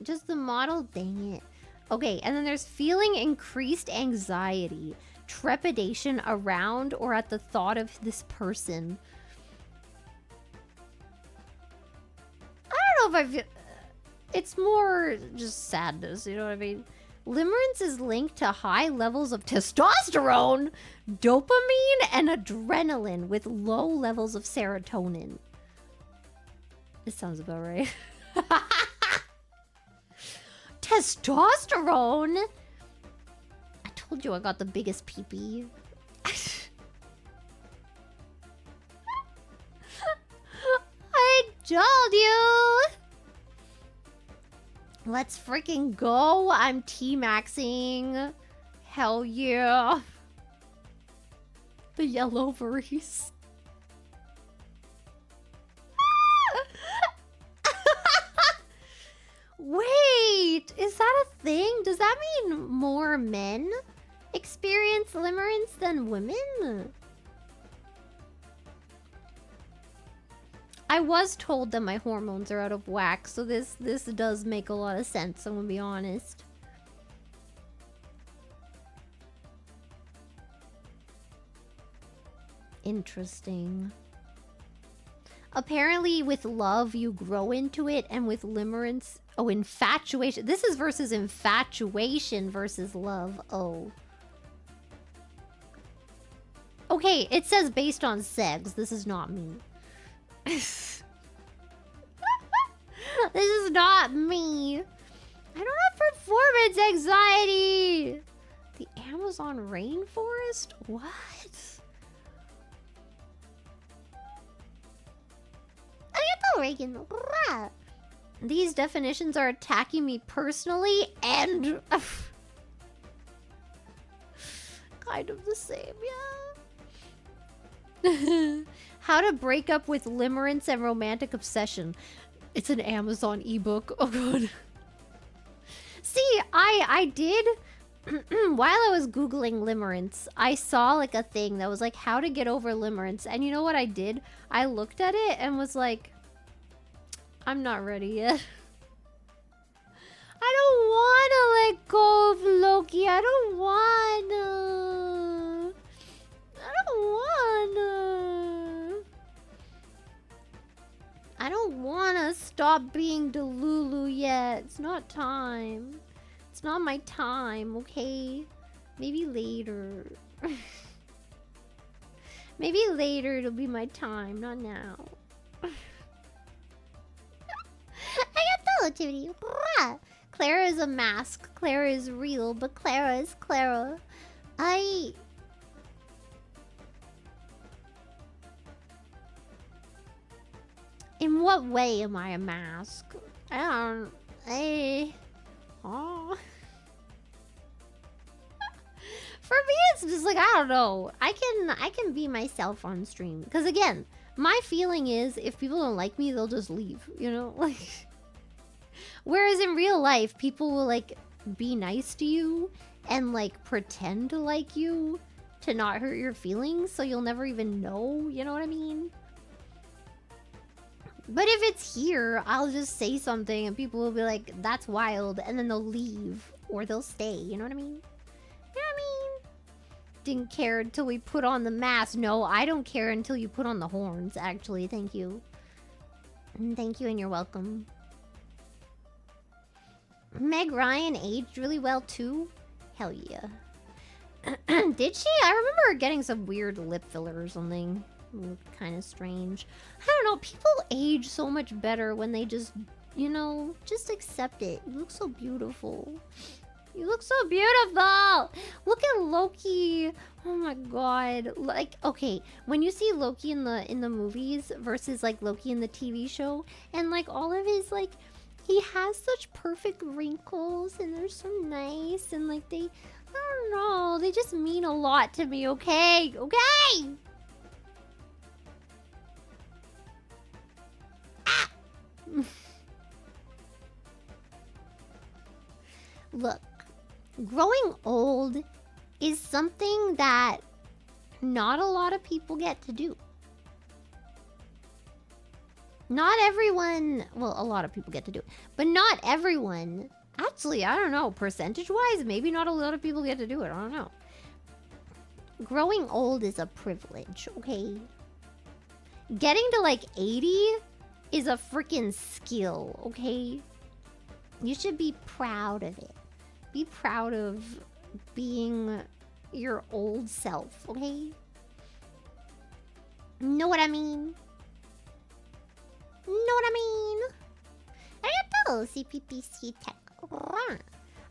Just the model, dang it. Okay, and then there's feeling increased anxiety. trepidation around or at the thought of this person. I don't know if I feel... It's more just sadness, you know what I mean? Limerence is linked to high levels of testosterone, dopamine, and adrenaline with low levels of serotonin. This sounds about right. Testosterone? I told you I got the biggest pee-pee. I told you! Let's freaking go. I'm T-maxing. Hell yeah. The yellow ovaries. Wait, is that a thing? Does that mean more men experience limerence than women? I was told that my hormones are out of whack, so this does make a lot of sense, I'm gonna be honest. Interesting. Apparently with love you grow into it, and with limerence... Oh, infatuation. This is versus infatuation versus love. Oh. Okay, it says based on sex. This is not me. This is not me. I don't have performance anxiety. The Amazon rainforest? What? Reagan. These definitions are attacking me personally and kind of the same, yeah. How to break up with limerence and romantic obsession. It's an Amazon ebook. Oh god. See, I did while I was Googling limerence, I saw like a thing that was like how to get over limerence, and you know what I did? I looked at it and was like, I'm not ready yet. I don't wanna let go of Loki. I don't wanna stop being Delulu yet. It's not time. It's not my time, okay? Maybe later. Maybe later it'll be my time, not now. I got relativity. Clara is a mask. Clara is real, but Clara is Clara. In what way am I a mask? Oh. For me, it's just like, I don't know. I can be myself on stream. Because again, my feeling is if people don't like me, they'll just leave, you know? Like, whereas in real life, people will like be nice to you and like pretend to like you to not hurt your feelings, so you'll never even know, you know what I mean? But if it's here, I'll just say something and people will be like, that's wild, and then they'll leave or they'll stay, you know what I mean? You know what I mean? Didn't care until we put on the mask. No, I don't care until you put on the horns, actually. Thank you. Thank you, and you're welcome. Meg Ryan aged really well, too? Hell yeah. Did she? I remember her getting some weird lip filler or something. Kind of strange. I don't know. People age so much better when they just, you know, just accept it. You look so beautiful. You look so beautiful. Look at Loki. Oh my god. Like, okay, when you see Loki in the movies versus like Loki in the TV show, and like all of his like, he has such perfect wrinkles and they're so nice, and like they, I don't know, they just mean a lot to me. Okay, okay. Ah. Look. Growing old is something that not a lot of people get to do. Not everyone, well, a lot of people get to do it, but not everyone. Actually, I don't know, percentage-wise, maybe not a lot of people get to do it, I don't know. Growing old is a privilege, okay? Getting to like 80 is a freaking skill, okay? You should be proud of it. Be proud of being your old self, okay? Know what I mean? Know what I mean? Arigato, CPPC Tech.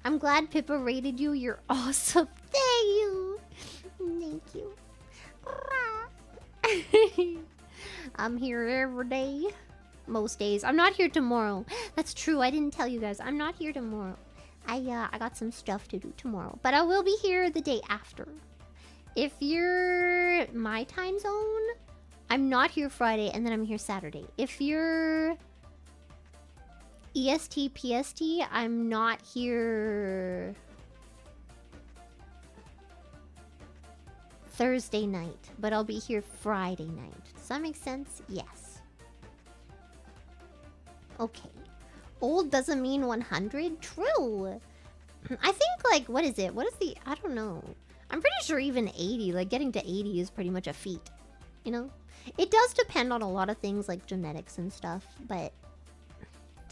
I'm glad Pippa rated you. You're awesome. Thank you. Thank you. I'm here every day. Most days. I'm not here tomorrow. That's true. I didn't tell you guys. I'm not here tomorrow. I got some stuff to do tomorrow. But I will be here the day after. If you're my time zone, I'm not here Friday and then I'm here Saturday. If you're EST, PST, I'm not here Thursday night, but I'll be here Friday night. Does that make sense? Yes. Okay. Old doesn't mean 100? True. I think, like, what is it? What is the... I don't know. I'm pretty sure even 80, like, getting to 80 is pretty much a feat. You know? It does depend on a lot of things, like genetics and stuff, but...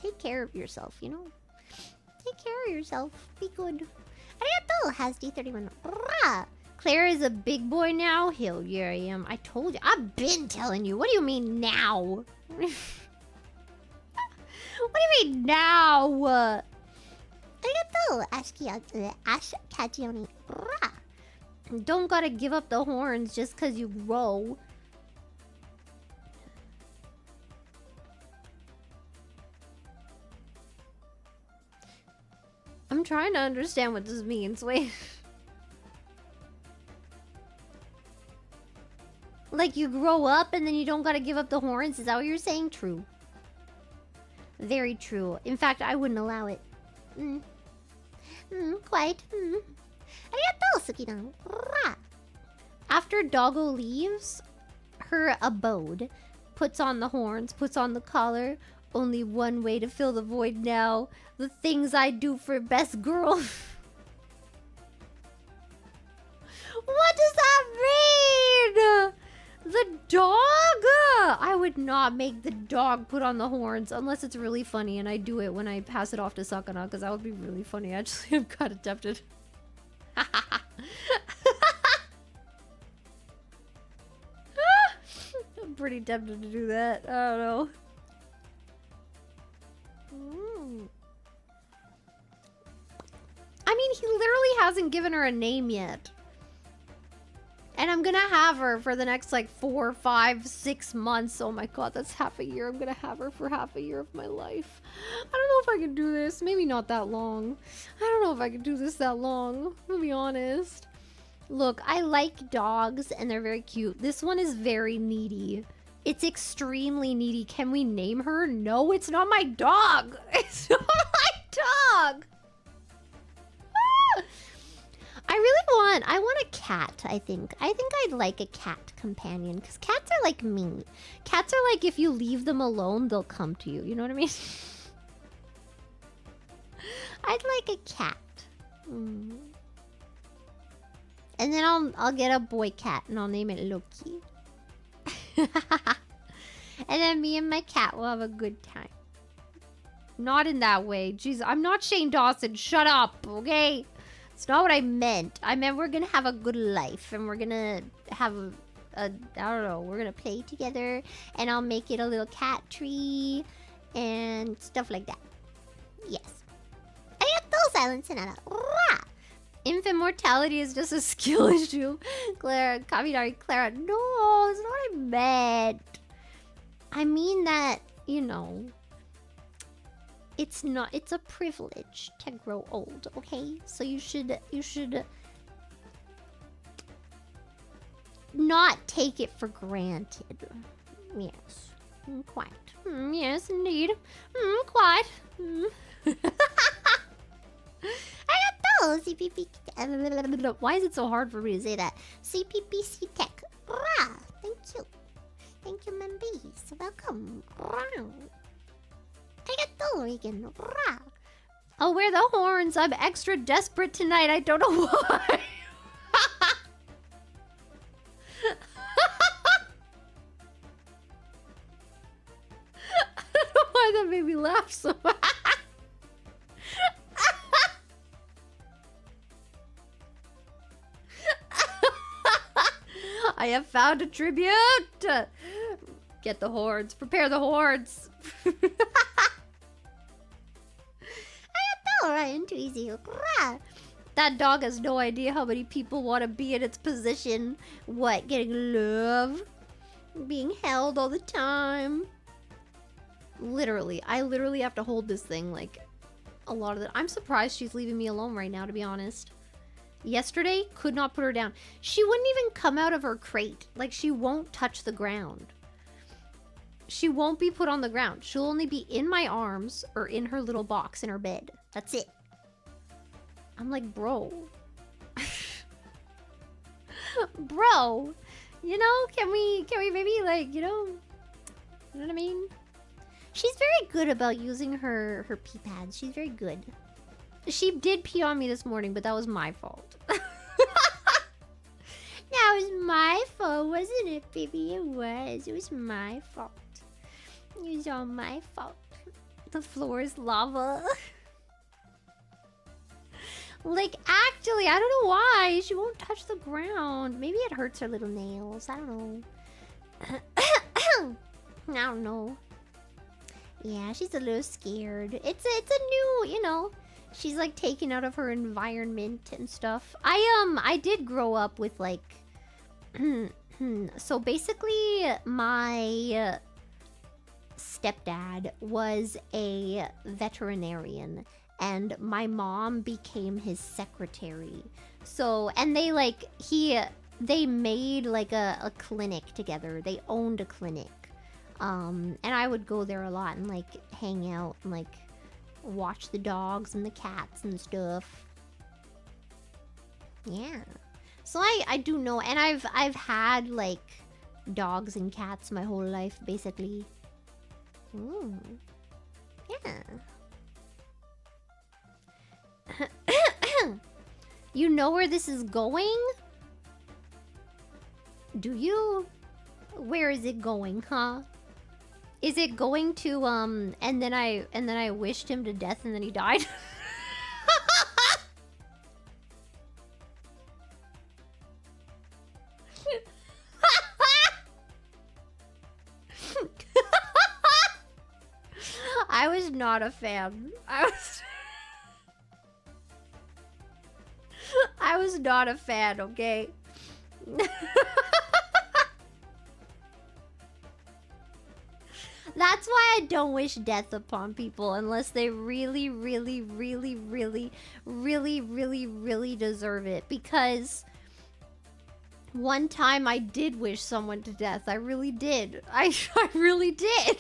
take care of yourself, you know? Take care of yourself. Be good. Arigato has D31. Rah! Clara is a big boy now? Hell yeah, I am. I told you. I've been telling you. What do you mean now? What do you mean now? Arigato, Ash Kajioni. Rah! Don't gotta give up the horns just because you grow. I'm trying to understand what this means. Wait. Like you grow up and then you don't gotta give up the horns? Is that what you're saying? True. Very true. In fact, I wouldn't allow it. Quite. Arigato, Suki-dan. After Doggo leaves her abode, puts on the horns, puts on the collar, only one way to fill the void now. The things I do for best girl. What does that mean? The dog? I would not make the dog put on the horns unless it's really funny and I do it when I pass it off to Sakana, because that would be really funny. Actually, I'm kind of tempted. I'm pretty tempted to do that. I don't know. I mean, he literally hasn't given her a name yet. And I'm gonna have her for the next like 4, 5, 6 months. Oh my god, that's half a year. I'm gonna have her for half a year of my life. I don't know if I can do this. Maybe not that long. I don't know if I can do this that long. To be honest. Look, I like dogs and they're very cute. This one is very needy. It's extremely needy. Can we name her? No, it's not my dog. It's not my dog. I want a cat, I think. I think I'd like a cat companion, because cats are like me. Cats are like, if you leave them alone, they'll come to you. You know what I mean? I'd like a cat. And then I'll get a boy cat, and I'll name it Loki. And then me and my cat will have a good time. Not in that way. Jeez, I'm not Shane Dawson. Shut up, okay? It's not what I meant. I meant we're gonna have a good life and we're gonna have I don't know, we're gonna play together and I'll make it a little cat tree and stuff like that. Yes. Arigato, Silence Sonata. Infant mortality is just a skill issue. Clara Kaminari, Clara. No, it's not what I meant. I mean that, you know, it's a privilege to grow old, okay? So you should not take it for granted. Yes. Quite. Yes, indeed. Quite. CPP. Why is it so hard for me to say that? CPPC Tech. Thank you. Thank you, Membees. Welcome. Regan. I'll wear the horns. I'm extra desperate tonight. I don't know why. made me laugh so much. I have found a tribute! Get the hordes. Prepare the hordes. Alright, into easy. That dog has no idea how many people want to be in its position. What? Getting love? Being held all the time? Literally. I literally have to hold this thing, like, a lot of the... I'm surprised she's leaving me alone right now, to be honest. Yesterday, could not put her down. She wouldn't even come out of her crate. Like, she won't touch the ground. She won't be put on the ground. She'll only be in my arms or in her little box in her bed. That's it. I'm like, bro. Bro. You know, can we maybe, like, you know what I mean? She's very good about using her pee pads. She's very good. She did pee on me this morning, but that was my fault. That was my fault, wasn't it, baby? It was. It was my fault. It was all my fault. The floor is lava. Like, actually, I don't know why. She won't touch the ground. Maybe it hurts her little nails. I don't know. I don't know. Yeah, she's a little scared. It's a new, you know... She's like taken out of her environment and stuff. I did grow up with like so basically my stepdad was a veterinarian and my mom became his secretary. So, and they like they made like a clinic together. They owned a clinic. And I would go there a lot and like hang out and like watch the dogs and the cats and stuff. Yeah. So I do know, and I've had like dogs and cats my whole life basically. Ooh. Yeah. You know where this is going? Do you? Where is it going, huh? Is it going to and then I wished him to death and then he died? I was not a fan. I was not a fan, okay? That's why I don't wish death upon people unless they really, really, really, really, really, really, really deserve it. Because one time I did wish someone to death. I really did. I really did.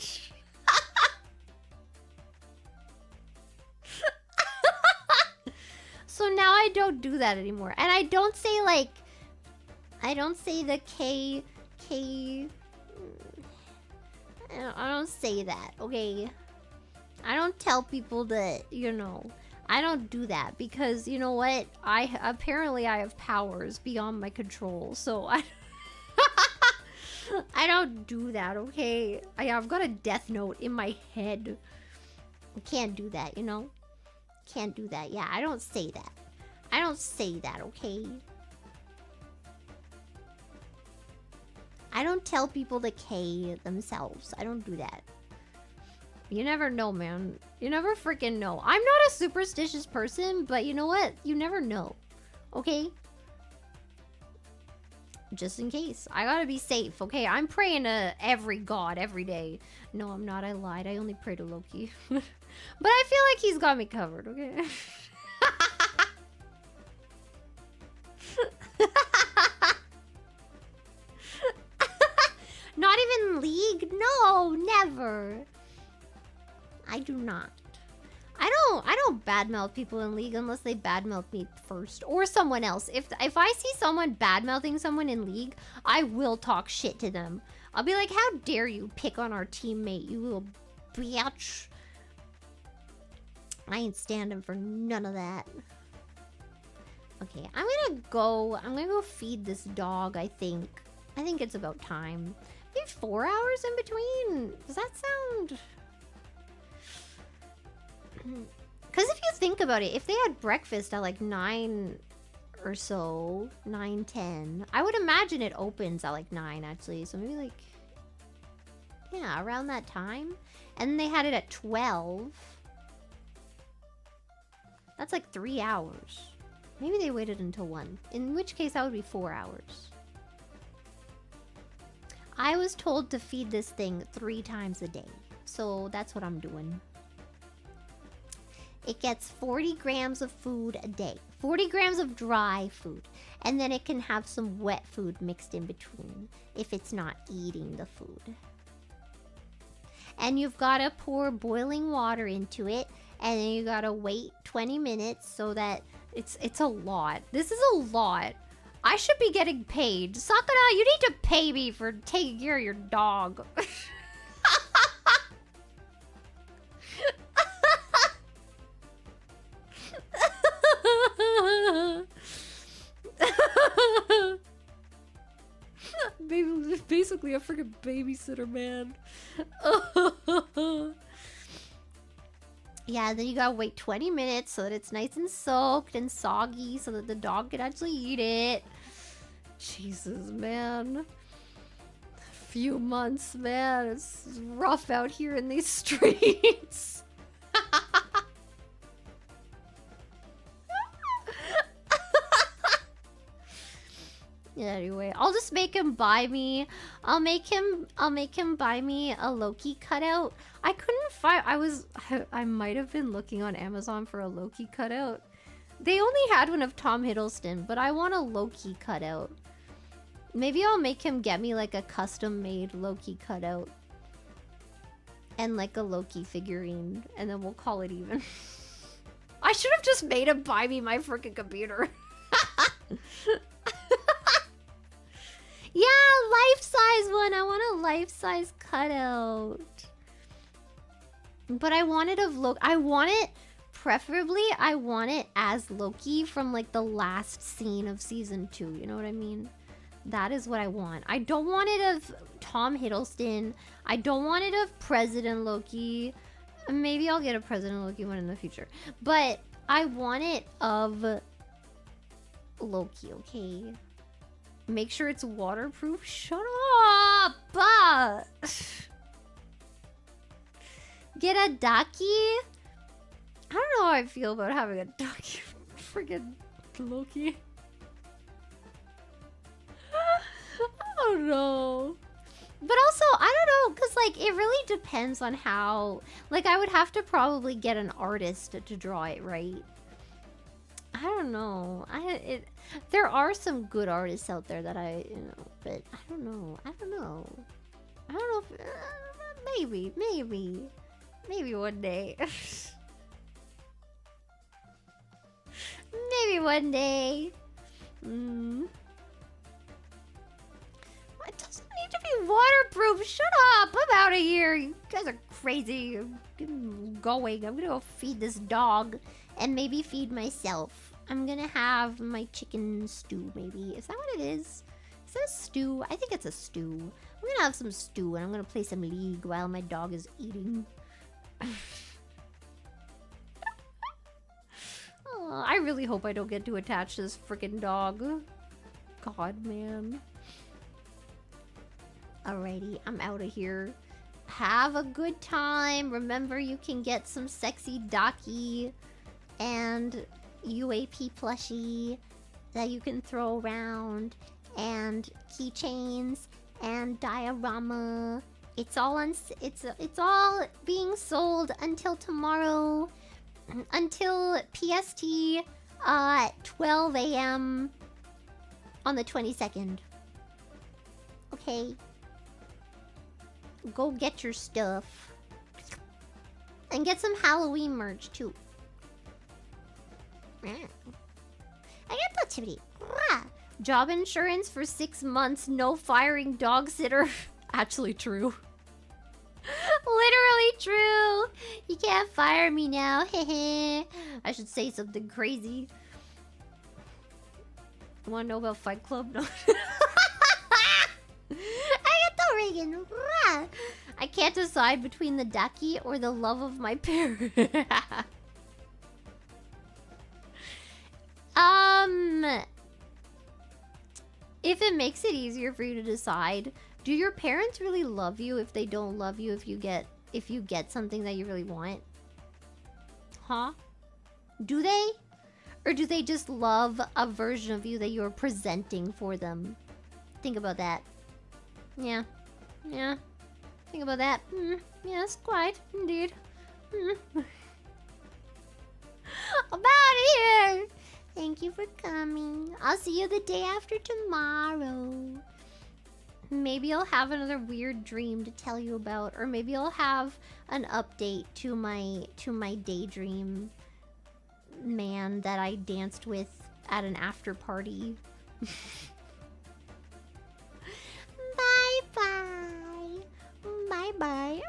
So now I don't do that anymore. And I don't say like... I don't say the K... I don't say that, okay? I don't tell people that, you know... I don't do that because, you know what? Apparently I have powers beyond my control, so I... I don't do that, okay? I've got a death note in my head. I can't do that, you know? Can't do that. Yeah, I don't say that. I don't say that, okay? I don't tell people to K themselves. I don't do that. You never know, man. You never freaking know. I'm not a superstitious person, but you know what? You never know. Okay? Just in case. I gotta be safe, okay? I'm praying to every god every day. No, I'm not. I lied. I only pray to Loki. But I feel like he's got me covered, okay? Not even League? No, never. I do not. I don't badmouth people in League unless they badmouth me first or someone else. If I see someone badmouthing someone in League, I will talk shit to them. I'll be like, how dare you pick on our teammate, you little bitch. I ain't standing for none of that. Okay, I'm gonna go feed this dog, I think. I think it's about time. Maybe 4 hours in between? Does that sound... think about it. If they had breakfast at like 9 or so, 9:10, I would imagine it opens at like 9 actually. So maybe like, yeah, around that time. And then they had it at 12. That's like 3 hours. Maybe they waited until 1. In which case that would be 4 hours. I was told to feed this thing 3 times a day. So that's what I'm doing. It gets 40 grams of food a day. 40 grams of dry food. And then it can have some wet food mixed in between if it's not eating the food. And you've got to pour boiling water into it. And then you got to wait 20 minutes so that it's a lot. This is a lot. I should be getting paid. Sakura, you need to pay me for taking care of your dog. Basically a freaking babysitter, man. Yeah, then you gotta wait 20 minutes so that it's nice and soaked and soggy so that the dog can actually eat it. Jesus, man. Few months, man. It's rough out here in these streets. Yeah, anyway, I'll just make him buy me. I'll make him buy me a Loki cutout. I couldn't find. I might have been looking on Amazon for a Loki cutout. They only had one of Tom Hiddleston, but I want a Loki cutout. Maybe I'll make him get me like a custom-made Loki cutout and like a Loki figurine, and then we'll call it even. I should have just made him buy me my freaking computer. Yeah, life-size one. I want a life-size cutout. But I want it of Loki. I want it, preferably, I want it as Loki from like the last scene of season 2. You know what I mean? That is what I want. I don't want it of Tom Hiddleston. I don't want it of President Loki. Maybe I'll get a President Loki one in the future. But I want it of Loki, okay? Make sure it's waterproof. Shut up! Get a ducky? I don't know how I feel about having a ducky. Friggin' Loki. I don't know. But also, I don't know, because, like, it really depends on how... Like, I would have to probably get an artist to draw it, right? I don't know. There are some good artists out there that but I don't know. I don't know if... Maybe one day. Maybe one day. It doesn't need to be waterproof. Shut up. I'm out of here. You guys are crazy. I'm going. I'm gonna go feed this dog and maybe feed myself. I'm gonna have my chicken stew, maybe. Is that what it is? Is that a stew? I think it's a stew. I'm gonna have some stew and I'm gonna play some League while my dog is eating. Oh, I really hope I don't get to attach this freaking dog. God, man. Alrighty, I'm out of here. Have a good time. Remember, you can get some sexy Daki and UAP plushie that you can throw around, and keychains and diorama. It's all being sold until tomorrow, until PST 12 a.m. on the 22nd. Okay. Go get your stuff. And get some Halloween merch too. Job insurance for 6 months, no firing dog sitter. Actually true. Literally true. You can't fire me now. I should say something crazy. Wanna know about Fight Club? No. Reagan. I can't decide between the Daki or the love of my parents. If it makes it easier for you to decide, do your parents really love you if they don't love you if you get something that you really want? Huh? Do they? Or do they just love a version of you that you're presenting for them? Think about that. Yeah. Yeah. Think about that. Yes, quite. Indeed. I'm out of here! Thank you for coming. I'll see you the day after tomorrow. Maybe I'll have another weird dream to tell you about, or maybe I'll have an update to my daydream man that I danced with at an after party. Bye bye. Bye bye.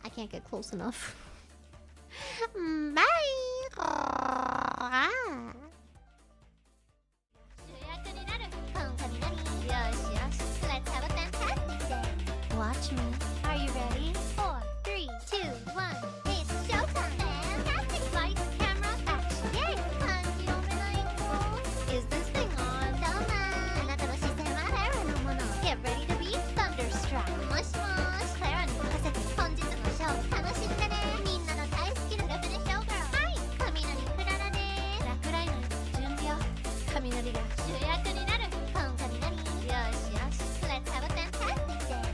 I can't get close enough. Bye. Let's have a fantastic day. Watch me. Are you ready? 4, 3, 2, 1. It's showtime. Fantastic. Lights, camera, action. Yay! Is this thing on? Get ready to be thunderstruck. Mosh mosh. Claraに任せて本日のショー楽しんでね。みんなの大好きなルフでショーガール。はい、雷クララです。落雷の準備を。雷が主役になる。コン雷。よしよし。Let's have a fantastic day.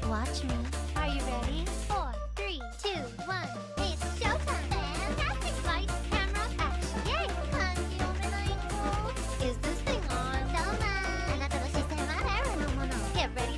Watch me. Are you ready? 4, 3, 2, 1. It's showtime. Fantastic. Lights, camera, action. Yay! 漢字読めない子。Is this thing on? どうも。あなたの視線は誰のもの。Get ready